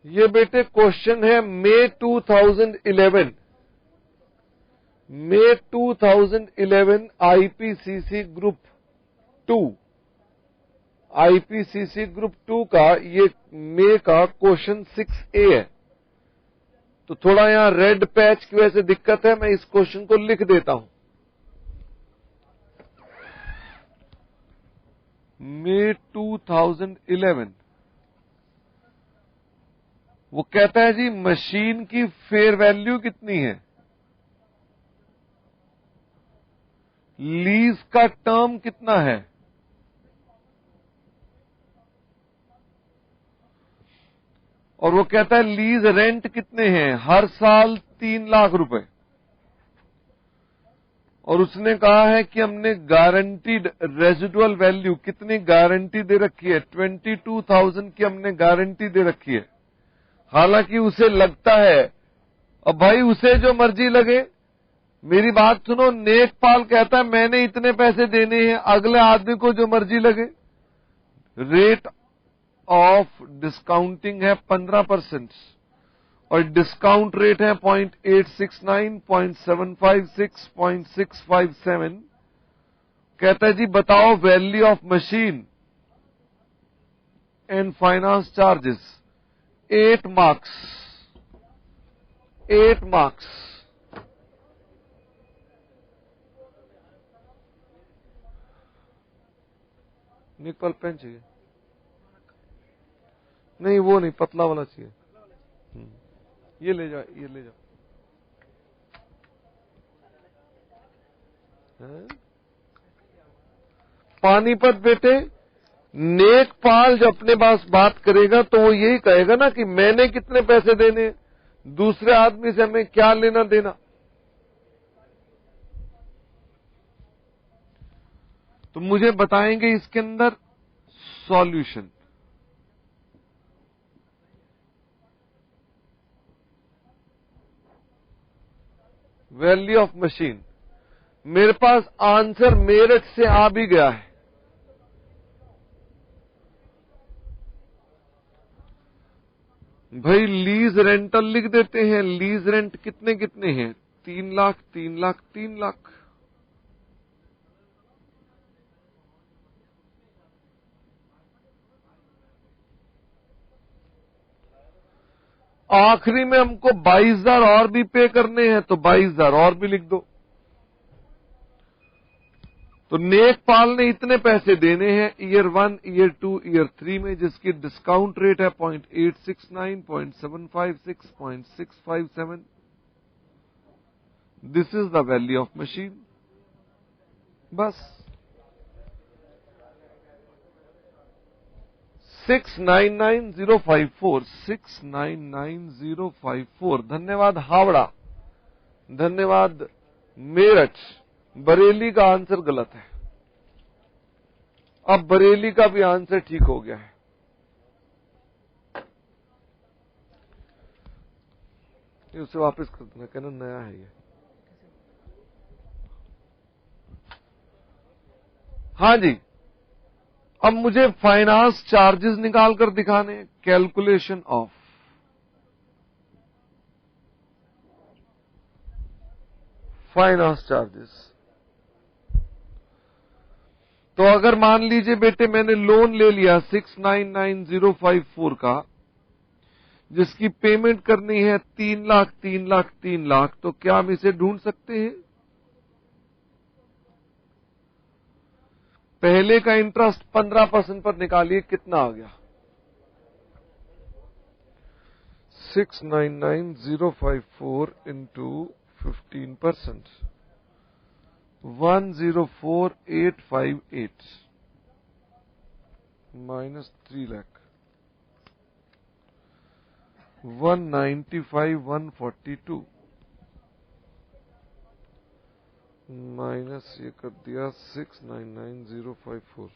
ये बेटे क्वेश्चन है मई 2011 आईपीसीसी ग्रुप 2, आईपीसीसी ग्रुप 2 का ये मई का क्वेश्चन 6A है। तो थोड़ा यहां रेड पैच की वजह से दिक्कत है, मैं इस क्वेश्चन को लिख देता हूं। मई 2011 वो कहता है जी मशीन की फेयर वैल्यू कितनी है, लीज का टर्म कितना है, और वो कहता है लीज रेंट कितने हैं, हर साल 3 लाख रुपए। और उसने कहा है कि हमने गारंटीड रेजिडुअल वैल्यू कितनी गारंटी दे रखी है, 22,000 की हमने गारंटी दे रखी है। हालांकि उसे लगता है, अब भाई उसे जो मर्जी लगे, मेरी बात सुनो, नेकपाल कहता है मैंने इतने पैसे देने हैं, अगले आदमी को जो मर्जी लगे। रेट ऑफ डिस्काउंटिंग है 15% और डिस्काउंट रेट है 0.869, 0.756, 0.657। कहता है जी बताओ value of machine and finance charges. 8 marks, 8 marks. निकल पेन चाहिए? नहीं वो नहीं, पतला वाला चाहिए। ये ले जाओ, ये ले जाओ। पानीपत बेटे, नेकपाल जब अपने पास बात करेगा तो वो यही कहेगा ना कि मैंने कितने पैसे देने, दूसरे आदमी से हमें क्या लेना देना। तो मुझे बताएंगे इसके अंदर सॉल्यूशन। वैल्यू ऑफ मशीन, मेरे पास आंसर मेरठ से आ भी गया है। भाई लीज रेंटल लिख देते हैं। लीज रेंट कितने कितने हैं? 3 लाख, 3 लाख, 3 लाख। आखिरी में हमको 22,000 और भी पे करने हैं, तो 22,000 और भी लिख दो। तो नेकपाल ने इतने पैसे देने हैं ईयर 1, ईयर 2, ईयर 3 में, जिसकी डिस्काउंट रेट है 0.869, 0.756, 0.657। This is the value of machine. बस 699054, 699054। धन्यवाद हावड़ा, धन्यवाद मेरठ। बरेली का आंसर गलत है। अब बरेली का भी आंसर ठीक हो गया है। ये उसे वापस कर देना, कहना नया है ये। हाँ जी, अब मुझे फाइनेंस चार्जेस निकाल कर दिखाने। Calculation of finance charges. तो अगर मान लीजिए बेटे मैंने लोन ले लिया 699054 का, जिसकी पेमेंट करनी है 3 लाख 3 लाख 3 लाख, तो क्या हम इसे ढूंढ सकते हैं? पहले का इंटरेस्ट 15% पर निकालिए, कितना आ गया? 699054 इंटू 15%, 104858 माइनस 3 लाख, 195,142 माइनस ये कर दिया 699054,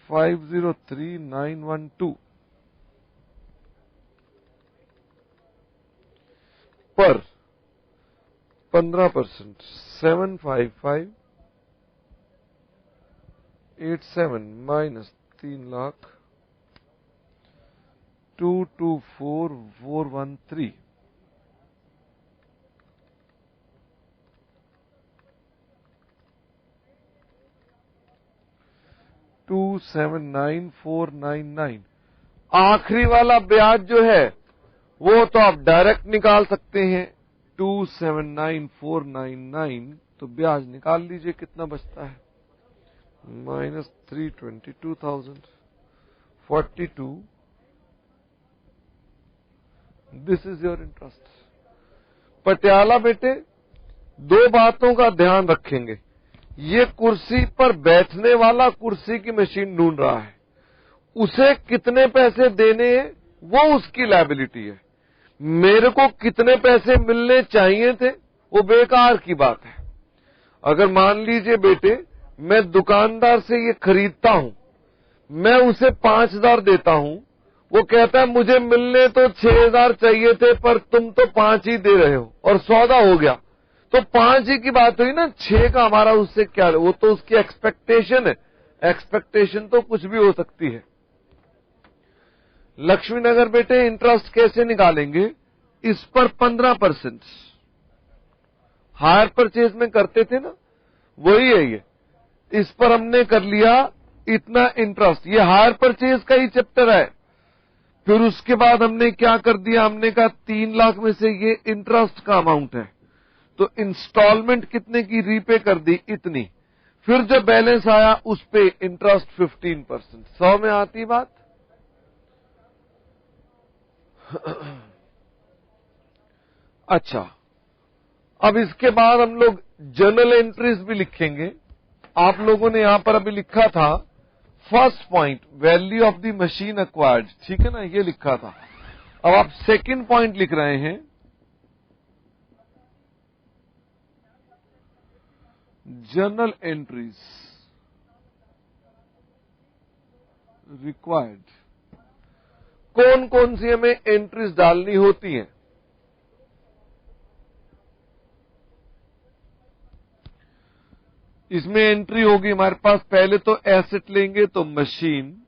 503912 पर 15%, 75587 माइनस 3 लाख, 224413, $279,499। आखिरी वाला ब्याज जो है वो तो आप डायरेक्ट निकाल सकते हैं, 279,499। तो ब्याज निकाल लीजिए, कितना बचता है? Minus 322,042। This is your interest. Patiala बेटे, दो बातों का ध्यान रखेंगे। ये कुर्सी पर बैठने वाला कुर्सी की मशीन ढूंढ रहा है, उसे कितने पैसे देने हैं वो उसकी लायबिलिटी है। मेरे को कितने पैसे मिलने चाहिए थे वो बेकार की बात है। अगर मान लीजिए बेटे मैं दुकानदार से ये खरीदता हूं, मैं उसे 5,000 देता हूं, वो कहता है मुझे मिलने तो 6,000 चाहिए थे पर तुम तो 5 ही दे रहे हो, और सौदा हो गया। तो 5 ही की बात हुई ना, 6 का हमारा उससे क्या, वो तो उसकी एक्सपेक्टेशन है। एक्सपेक्टेशन तो कुछ भी हो सकती है। लक्ष्मीनगर बेटे इंटरेस्ट कैसे निकालेंगे? इस पर 15%। हायर परचेज में करते थे ना, वही है ये। इस पर हमने कर लिया इतना इंटरेस्ट, ये हायर परचेज का ही चैप्टर है। फिर उसके बाद हमने क्या कर दिया, हमने कहा 3 लाख में से ये इंटरेस्ट का अमाउंट है, तो इंस्टॉलमेंट कितने की रीपे कर दी, इतनी। फिर जो बैलेंस आया उस पे इंटरेस्ट 15%। 100 में आती बात। अच्छा, अब इसके बाद हम लोग जर्नल एंट्रीज भी लिखेंगे। आप लोगों ने यहां पर अभी लिखा था first point value of the machine acquired, ठीक है ना, ये लिखा था। अब आप सेकंड पॉइंट लिख रहे हैं जर्नल एंट्रीज रिक्वायर्ड। कौन कौन सी हमें एंट्रीज डालनी होती हैं? इसमें एंट्री होगी हमारे पास, पहले तो एसेट लेंगे तो मशीन,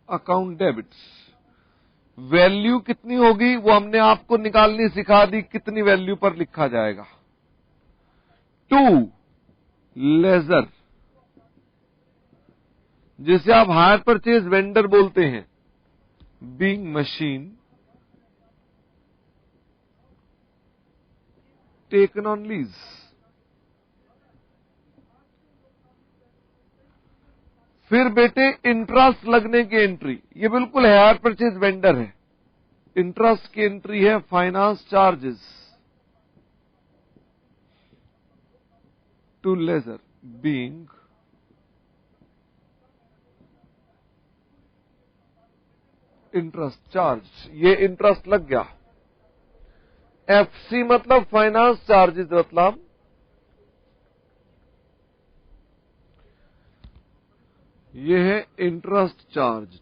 अकाउंट डेबिट्स। वैल्यू कितनी होगी वो हमने आपको निकालनी सिखा दी, कितनी वैल्यू पर लिखा जाएगा। 2 लेजर, जिसे आप हायर परचेज वेंडर बोलते हैं, being machine taken on lease. फिर बेटे इंटरेस्ट लगने की एंट्री, ये बिल्कुल हायर परचेज वेंडर है। इंटरेस्ट की एंट्री है finance charges to ledger being interest charge, ये इंटरेस्ट लग गया। एफसी मतलब फाइनेंस चार्जेस, मतलब ये है इंटरेस्ट चार्ज।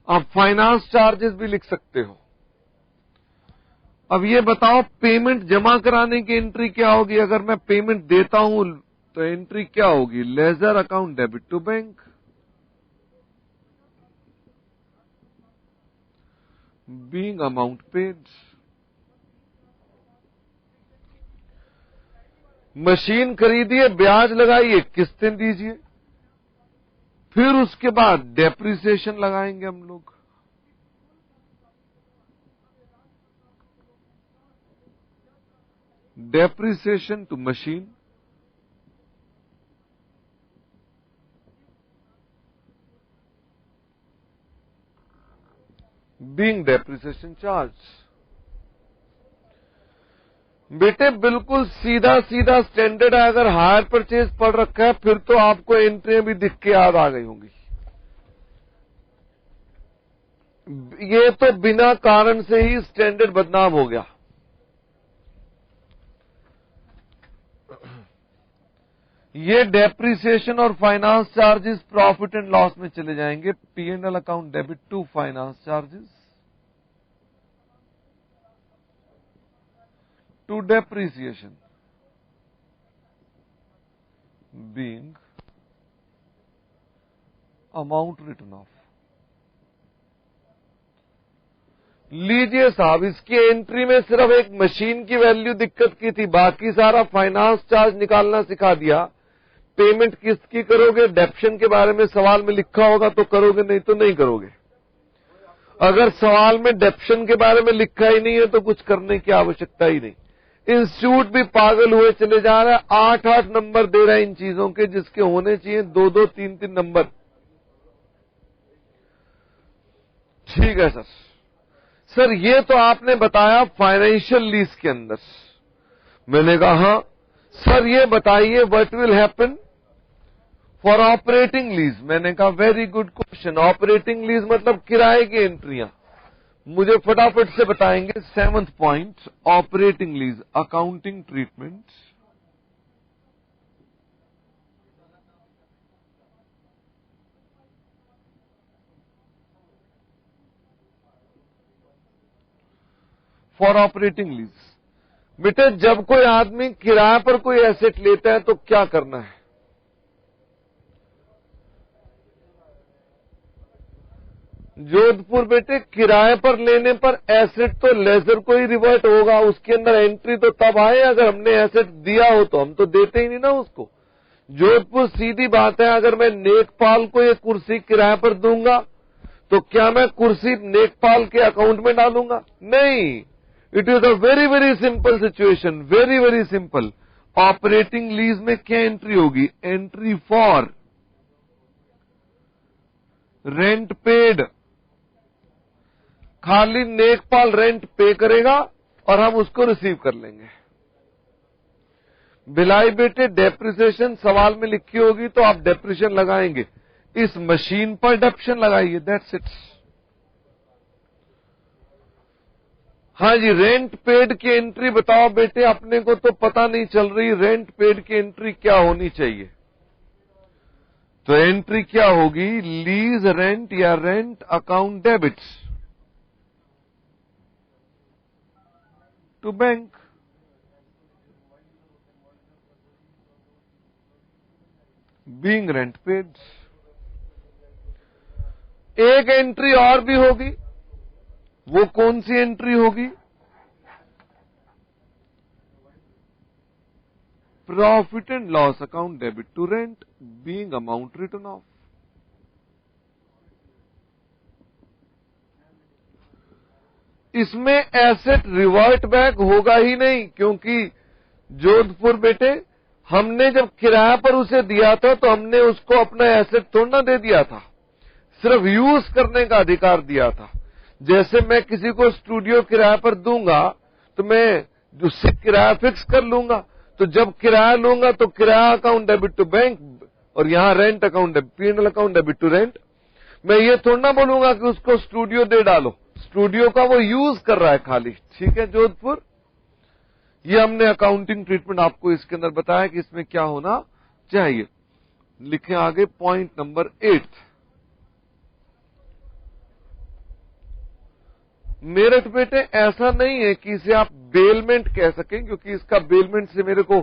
आप फाइनेंस चार्जेस भी लिख सकते हो। अब ये बताओ पेमेंट जमा कराने की एंट्री क्या होगी? अगर मैं पेमेंट देता हूं तो एंट्री क्या होगी? Ledger account debit to bank, being amount paid. Machine खरीदिए, ब्याज लगाइए, किस्तें दीजिए, फिर उसके बाद डेप्रिसिएशन लगाएंगे हम लोग। Depreciation to machine, being depreciation charge. बेटे बिल्कुल सीधा सीधा स्टैंडर्ड है। अगर हायर परचेज पढ़ रखा है फिर तो आपको एंट्रियां भी दिख के याद आ गई होंगी। ये तो बिना कारण से ही स्टैंडर्ड बदनाम हो गया। ये डेप्रिसिएशन और finance charges profit and loss में चले जाएंगे। P&L account debit to finance charges to depreciation being amount written off. लीजिए साहब, इसकी एंट्री में सिर्फ एक मशीन की वैल्यू दिक्कत की थी, बाकी सारा फाइनेंस चार्ज निकालना सिखा दिया। पेमेंट किसकी करोगे? डेप्शन के बारे में सवाल में लिखा होगा तो करोगे, नहीं तो नहीं करोगे। अगर सवाल में डेप्शन के बारे में लिखा ही नहीं है तो कुछ करने की आवश्यकता ही नहीं। इंस्टीट्यूट भी पागल हुए चले जा रहा है, 8-8 नंबर दे रहा है इन चीजों के, जिसके होने चाहिए 2-2, 3-3 नंबर। ठीक है सर, ये तो आपने बताया फाइनेंशियल लीज के अंदर। मैंने कहा हाँ सर, ये बताइए what will happen for operating lease. मैंने कहा very good question. Operating lease मतलब किराए की एंट्रियां। मुझे फटाफट से बताएंगे 7th point, operating lease accounting treatment. For operating lease. बेटे जब कोई आदमी किराए पर कोई एसेट लेता है तो क्या करना है? जोधपुर बेटे किराए पर लेने पर एसेट तो लेजर को ही रिवर्ट होगा, उसके अंदर एंट्री तो तब आए अगर हमने एसेट दिया हो, तो हम तो देते ही नहीं ना उसको। जोधपुर सीधी बात है, अगर मैं नेकपाल को ये कुर्सी किराए पर दूंगा तो क्या मैं कुर्सी नेकपाल के अकाउंट में डालूंगा? नहीं। It is a very very simple situation, very very simple. Operating lease में क्या एंट्री होगी? Entry for rent paid. खाली नेकपाल रेंट पे करेगा और हम उसको रिसीव कर लेंगे। भिलाई बेटे डेप्रिसिएशन सवाल में लिखी होगी तो आप डेप्रिसिएशन लगाएंगे। इस मशीन पर डेप्शन लगाइए, दैट्स इट। हाँ जी, रेंट पेड की एंट्री बताओ बेटे, अपने को तो पता नहीं चल रही रेंट पेड की एंट्री क्या होनी चाहिए। तो एंट्री क्या होगी? लीज रेंट या rent account debits to bank. Being rent paid. एक एंट्री और भी होगी, वो कौन सी एंट्री होगी? Profit and loss account debit to rent, being amount written off. इसमें एसेट रिवर्ट बैक होगा ही नहीं, क्योंकि जोधपुर बेटे हमने जब किराया पर उसे दिया था तो हमने उसको अपना एसेट थोड़ा ना दे दिया था, सिर्फ यूज करने का अधिकार दिया था। जैसे मैं किसी को स्टूडियो किराया पर दूंगा तो मैं उससे किराया फिक्स कर लूंगा, तो जब किराया लूंगा तो किराया अकाउंट डेबिट टू बैंक और यहां rent account P&L account debit to rent. मैं ये थोड़ा ना बोलूंगा कि उसको स्टूडियो दे डालो, स्टूडियो का वो यूज कर रहा है खाली। ठीक है जोधपुर, ये हमने अकाउंटिंग ट्रीटमेंट आपको इसके अंदर बताया कि इसमें क्या होना चाहिए। लिखें आगे पॉइंट नंबर 8। मेरठ बेटे ऐसा नहीं है कि इसे आप बेलमेंट कह सकें, क्योंकि इसका बेलमेंट से मेरे को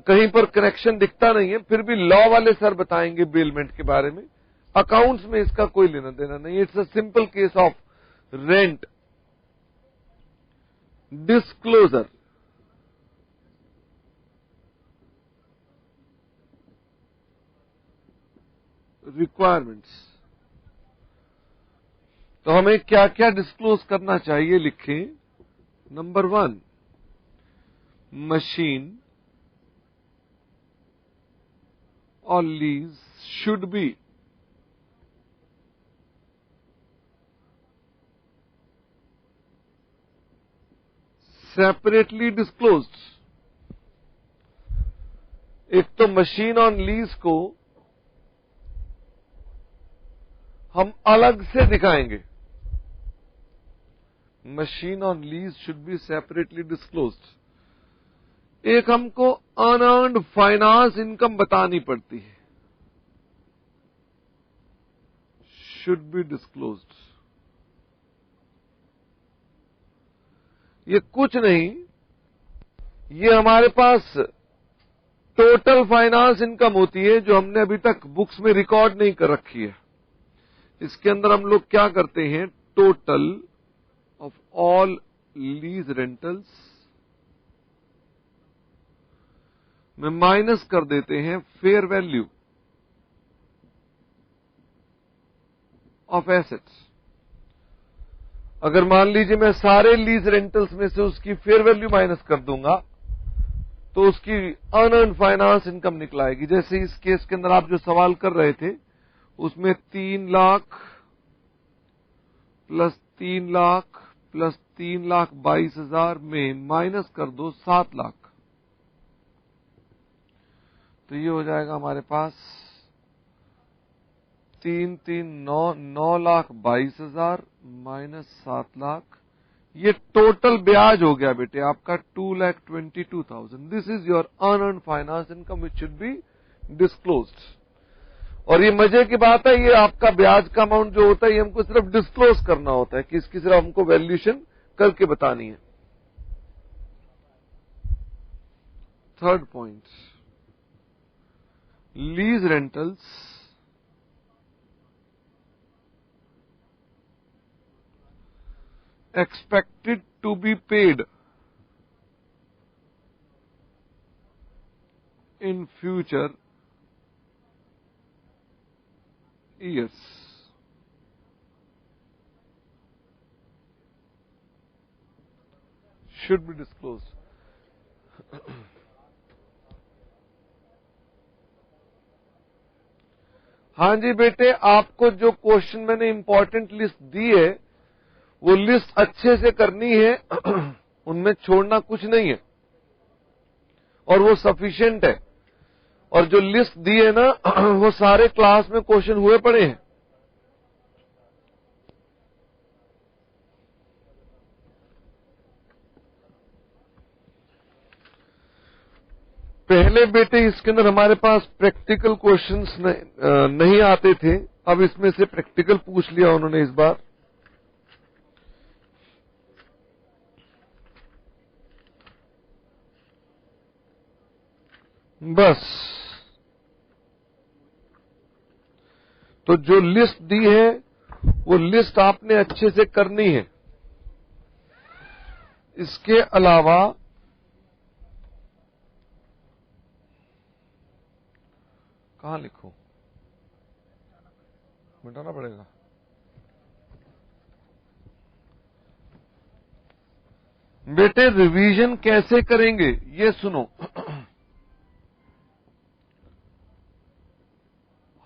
कहीं पर कनेक्शन दिखता नहीं है, फिर भी लॉ वाले सर बताएंगे बेलमेंट के बारे में। अकाउंट्स में इसका कोई लेना देना नहीं, it's a simple case of rent disclosure. Requirements, तो हमें क्या क्या डिस्क्लोज करना चाहिए, लिखें। नंबर 1, मशीन और lease should be separately disclosed. एक तो मशीन ऑन लीज को हम अलग से दिखाएंगे, machine on lease should be separately disclosed. एक हमको अनअर्न्ड फाइनेंस इनकम बतानी पड़ती है, शुड बी डिस्क्लोज्ड। ये कुछ नहीं, ये हमारे पास टोटल फाइनेंस इनकम होती है जो हमने अभी तक बुक्स में रिकॉर्ड नहीं कर रखी है। इसके अंदर हम लोग क्या करते हैं, total of all lease rentals में माइनस कर देते हैं फेयर वैल्यू ऑफ एसेट्स। अगर मान लीजिए मैं सारे लीज रेंटल्स में से उसकी फेयर वैल्यू माइनस कर दूंगा तो उसकी अनअर्न्ड फाइनेंस इनकम निकलाएगी। जैसे इस केस के अंदर आप जो सवाल कर रहे थे उसमें 3 लाख प्लस 3 लाख प्लस 3,22,000 में माइनस कर दो 7 लाख, तो ये हो जाएगा हमारे पास 9,22,000 माइनस 7 लाख। ये टोटल ब्याज हो गया बेटे आपका 2,22,000। This is your unearned finance income which should be disclosed. और ये मजे की बात है, ये आपका ब्याज का अमाउंट जो होता है ये हमको सिर्फ डिस्क्लोज करना होता है कि इसकी सिर्फ हमको वैल्यूएशन करके बतानी है। Third point, lease rentals expected to be paid in future years. Should be disclosed. हाँ जी बेटे, आपको जो क्वेश्चन मैंने इंपॉर्टेंट लिस्ट दी है वो लिस्ट अच्छे से करनी है, उनमें छोड़ना कुछ नहीं है और वो सफिशिएंट है। और जो लिस्ट दी है ना वो सारे क्लास में क्वेश्चन हुए पड़े हैं। पहले बेटे इसके अंदर हमारे पास प्रैक्टिकल क्वेश्चंस नहीं आते थे, अब इसमें से प्रैक्टिकल पूछ लिया उन्होंने इस बार। बस, तो जो लिस्ट दी है वो लिस्ट आपने अच्छे से करनी है। इसके अलावा कहां लिखूं, मिटाना पड़ेगा। बेटे रिवीजन कैसे करेंगे ये सुनो।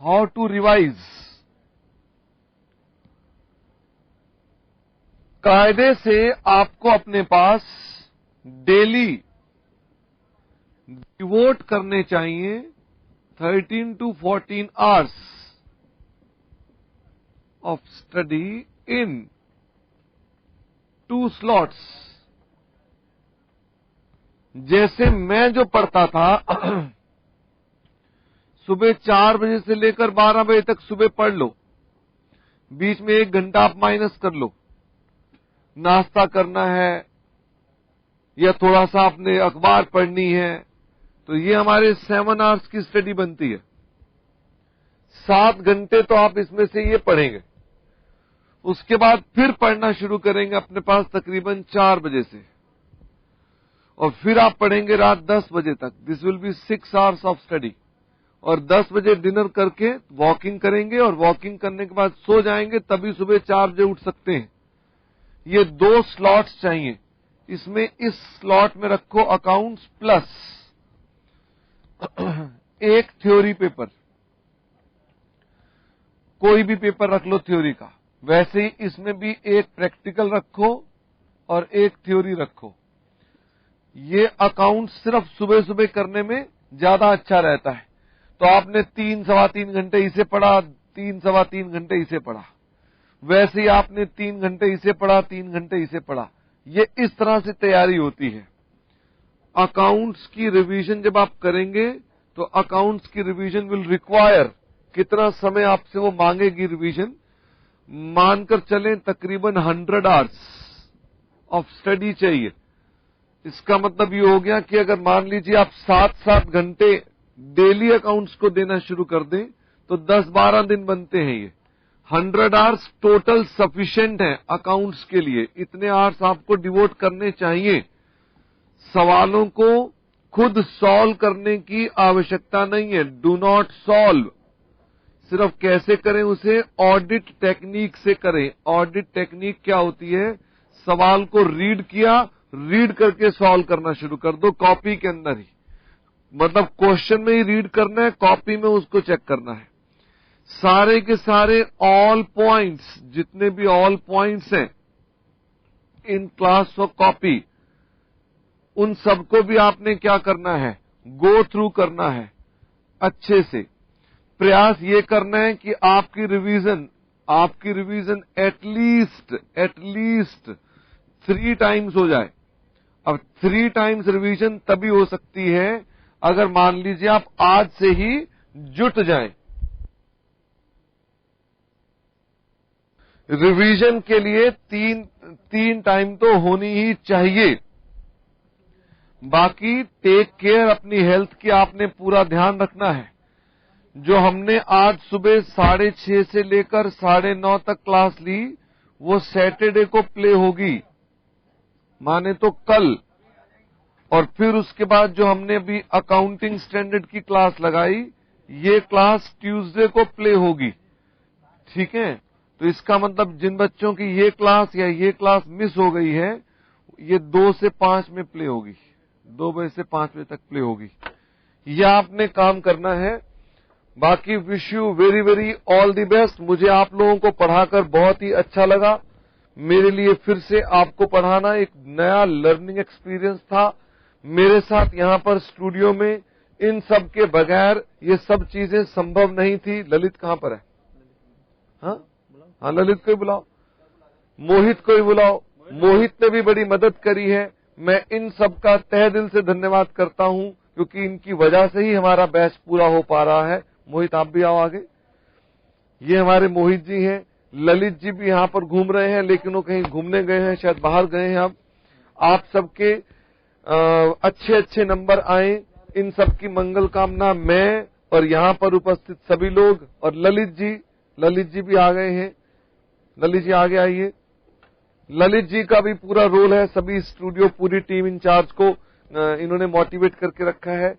How to revise. कायदे से आपको अपने पास डेली डिवोट करने चाहिए 13 to 14 hours of study in 2 slots. जैसे मैं जो पढ़ता था सुबह 4 बजे से लेकर 12 बजे तक सुबह पढ़ लो, बीच में 1 घंटा आप माइनस कर लो, नाश्ता करना है या थोड़ा सा आपने अखबार पढ़नी है, तो ये हमारे 7 आवर्स की स्टडी बनती है। 7 घंटे तो आप इसमें से ये पढ़ेंगे, उसके बाद फिर पढ़ना शुरू करेंगे अपने पास तकरीबन 4 बजे से, और फिर आप पढ़ेंगे रात 10 बजे तक। This will be 6 hours of study. और 10 बजे डिनर करके वॉकिंग करेंगे, और वॉकिंग करने के बाद सो जाएंगे, तभी सुबह 4 बजे उठ सकते हैं। ये 2 स्लॉट्स चाहिए। इसमें इस स्लॉट में रखो अकाउंट्स प्लस एक थ्योरी पेपर, कोई भी पेपर रख लो थ्योरी का। वैसे ही इसमें भी एक प्रैक्टिकल रखो और एक थ्योरी रखो। ये अकाउंट सिर्फ सुबह सुबह करने में ज्यादा अच्छा रहता है। तो आपने 3 सवा 3 घंटे इसे पढ़ा, 3 सवा 3 घंटे इसे पढ़ा, वैसे ही आपने 3 घंटे इसे पढ़ा, 3 घंटे इसे पढ़ा। ये इस तरह से तैयारी होती है। अकाउंट्स की रिवीजन जब आप करेंगे तो अकाउंट्स की रिवीजन विल रिक्वायर, कितना समय आपसे वो मांगेगी रिवीजन, मानकर चलें तकरीबन 100 आवर्स ऑफ स्टडी चाहिए। इसका मतलब ये हो गया कि अगर मान लीजिए आप 7-7 घंटे डेली अकाउंट्स को देना शुरू कर दें तो 10-12 दिन बनते हैं। ये 100 आवर्स टोटल सफिशिएंट है अकाउंट्स के लिए। इतने आवर्स आपको डिवोट करने चाहिए। सवालों को खुद सॉल्व करने की आवश्यकता नहीं है। डू नॉट सॉल्व, सिर्फ कैसे करें उसे ऑडिट टेक्निक से करें। ऑडिट टेक्निक क्या होती है? सवाल को रीड किया, रीड करके सॉल्व करना शुरू कर दो कॉपी के अंदर ही। मतलब क्वेश्चन में ही रीड करना है, कॉपी में उसको चेक करना है। सारे के सारे ऑल पॉइंट्स, जितने भी ऑल पॉइंट्स हैं इन क्लास ऑफ कॉपी, उन सबको भी आपने क्या करना है? गो थ्रू करना है अच्छे से। प्रयास ये करना है कि आपकी रिवीजन एटलीस्ट 3 टाइम्स हो जाए। अब 3 टाइम्स रिवीजन तभी हो सकती है अगर मान लीजिए आप आज से ही जुट जाएं। रिवीजन के लिए 3 टाइम तो होनी ही चाहिए। बाकी टेक केयर, अपनी हेल्थ की आपने पूरा ध्यान रखना है। जो हमने आज सुबह 6:30 से लेकर 9:30 तक क्लास ली, वो सैटरडे को प्ले होगी, माने तो कल। और फिर उसके बाद जो हमने अभी अकाउंटिंग स्टैंडर्ड की क्लास लगाई, ये क्लास ट्यूसडे को प्ले होगी। ठीक है? तो इसका मतलब जिन बच्चों की ये क्लास या ये क्लास मिस हो गई है, ये 2 से 5 में प्ले होगी। 2 बजे से 5 बजे तक प्ले होगी। यह आपने काम करना है। बाकी wish you very very all the best. मुझे आप लोगों को पढ़ाकर बहुत ही अच्छा लगा। मेरे लिए फिर से आपको पढ़ाना एक नया लर्निंग एक्सपीरियंस था। मेरे साथ यहां पर स्टूडियो में इन सब के बगैर ये सब चीजें संभव नहीं थी। ललित कहां पर है? हाँ, ललित को ही बुलाओ, मोहित को ही बुलाओ। मोहित ने भी बड़ी मदद करी है। मैं इन सब का तहे दिल से धन्यवाद करता हूं, क्योंकि इनकी वजह से ही हमारा बैच पूरा हो पा रहा है। मोहित आप भी आओ आगे। ये हमारे मोहित जी हैं। ललित जी भी यहां पर घूम रहे हैं, लेकिन वो कहीं घूमने गए हैं, शायद बाहर गए हैं। अब आप सबके अच्छे नंबर आए, इन सब की मंगल कामना मैं और यहां पर उपस्थित सभी लोग। और ललित जी भी आ गए हैं। ललित जी आगे आइए। ललित जी का भी पूरा रोल है। सभी स्टूडियो, पूरी टीम इंचार्ज को इन्होंने मोटिवेट करके रखा है।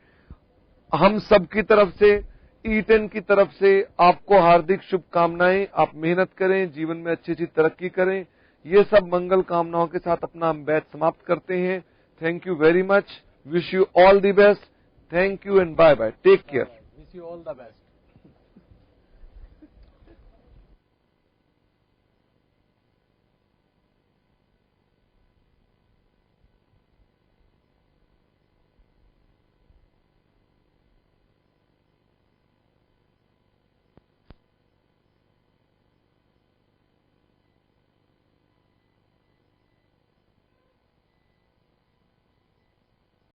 हम सब की तरफ से, E10 की तरफ से आपको हार्दिक शुभकामनाएं। आप मेहनत करें, जीवन में अच्छी तरक्की करें। ये सब मंगल कामनाओं के साथ अपना हम बैच समाप्त करते हैं। Thank you very much. Wish you all the best. Thank you and bye bye. Take care. Wish you all the best.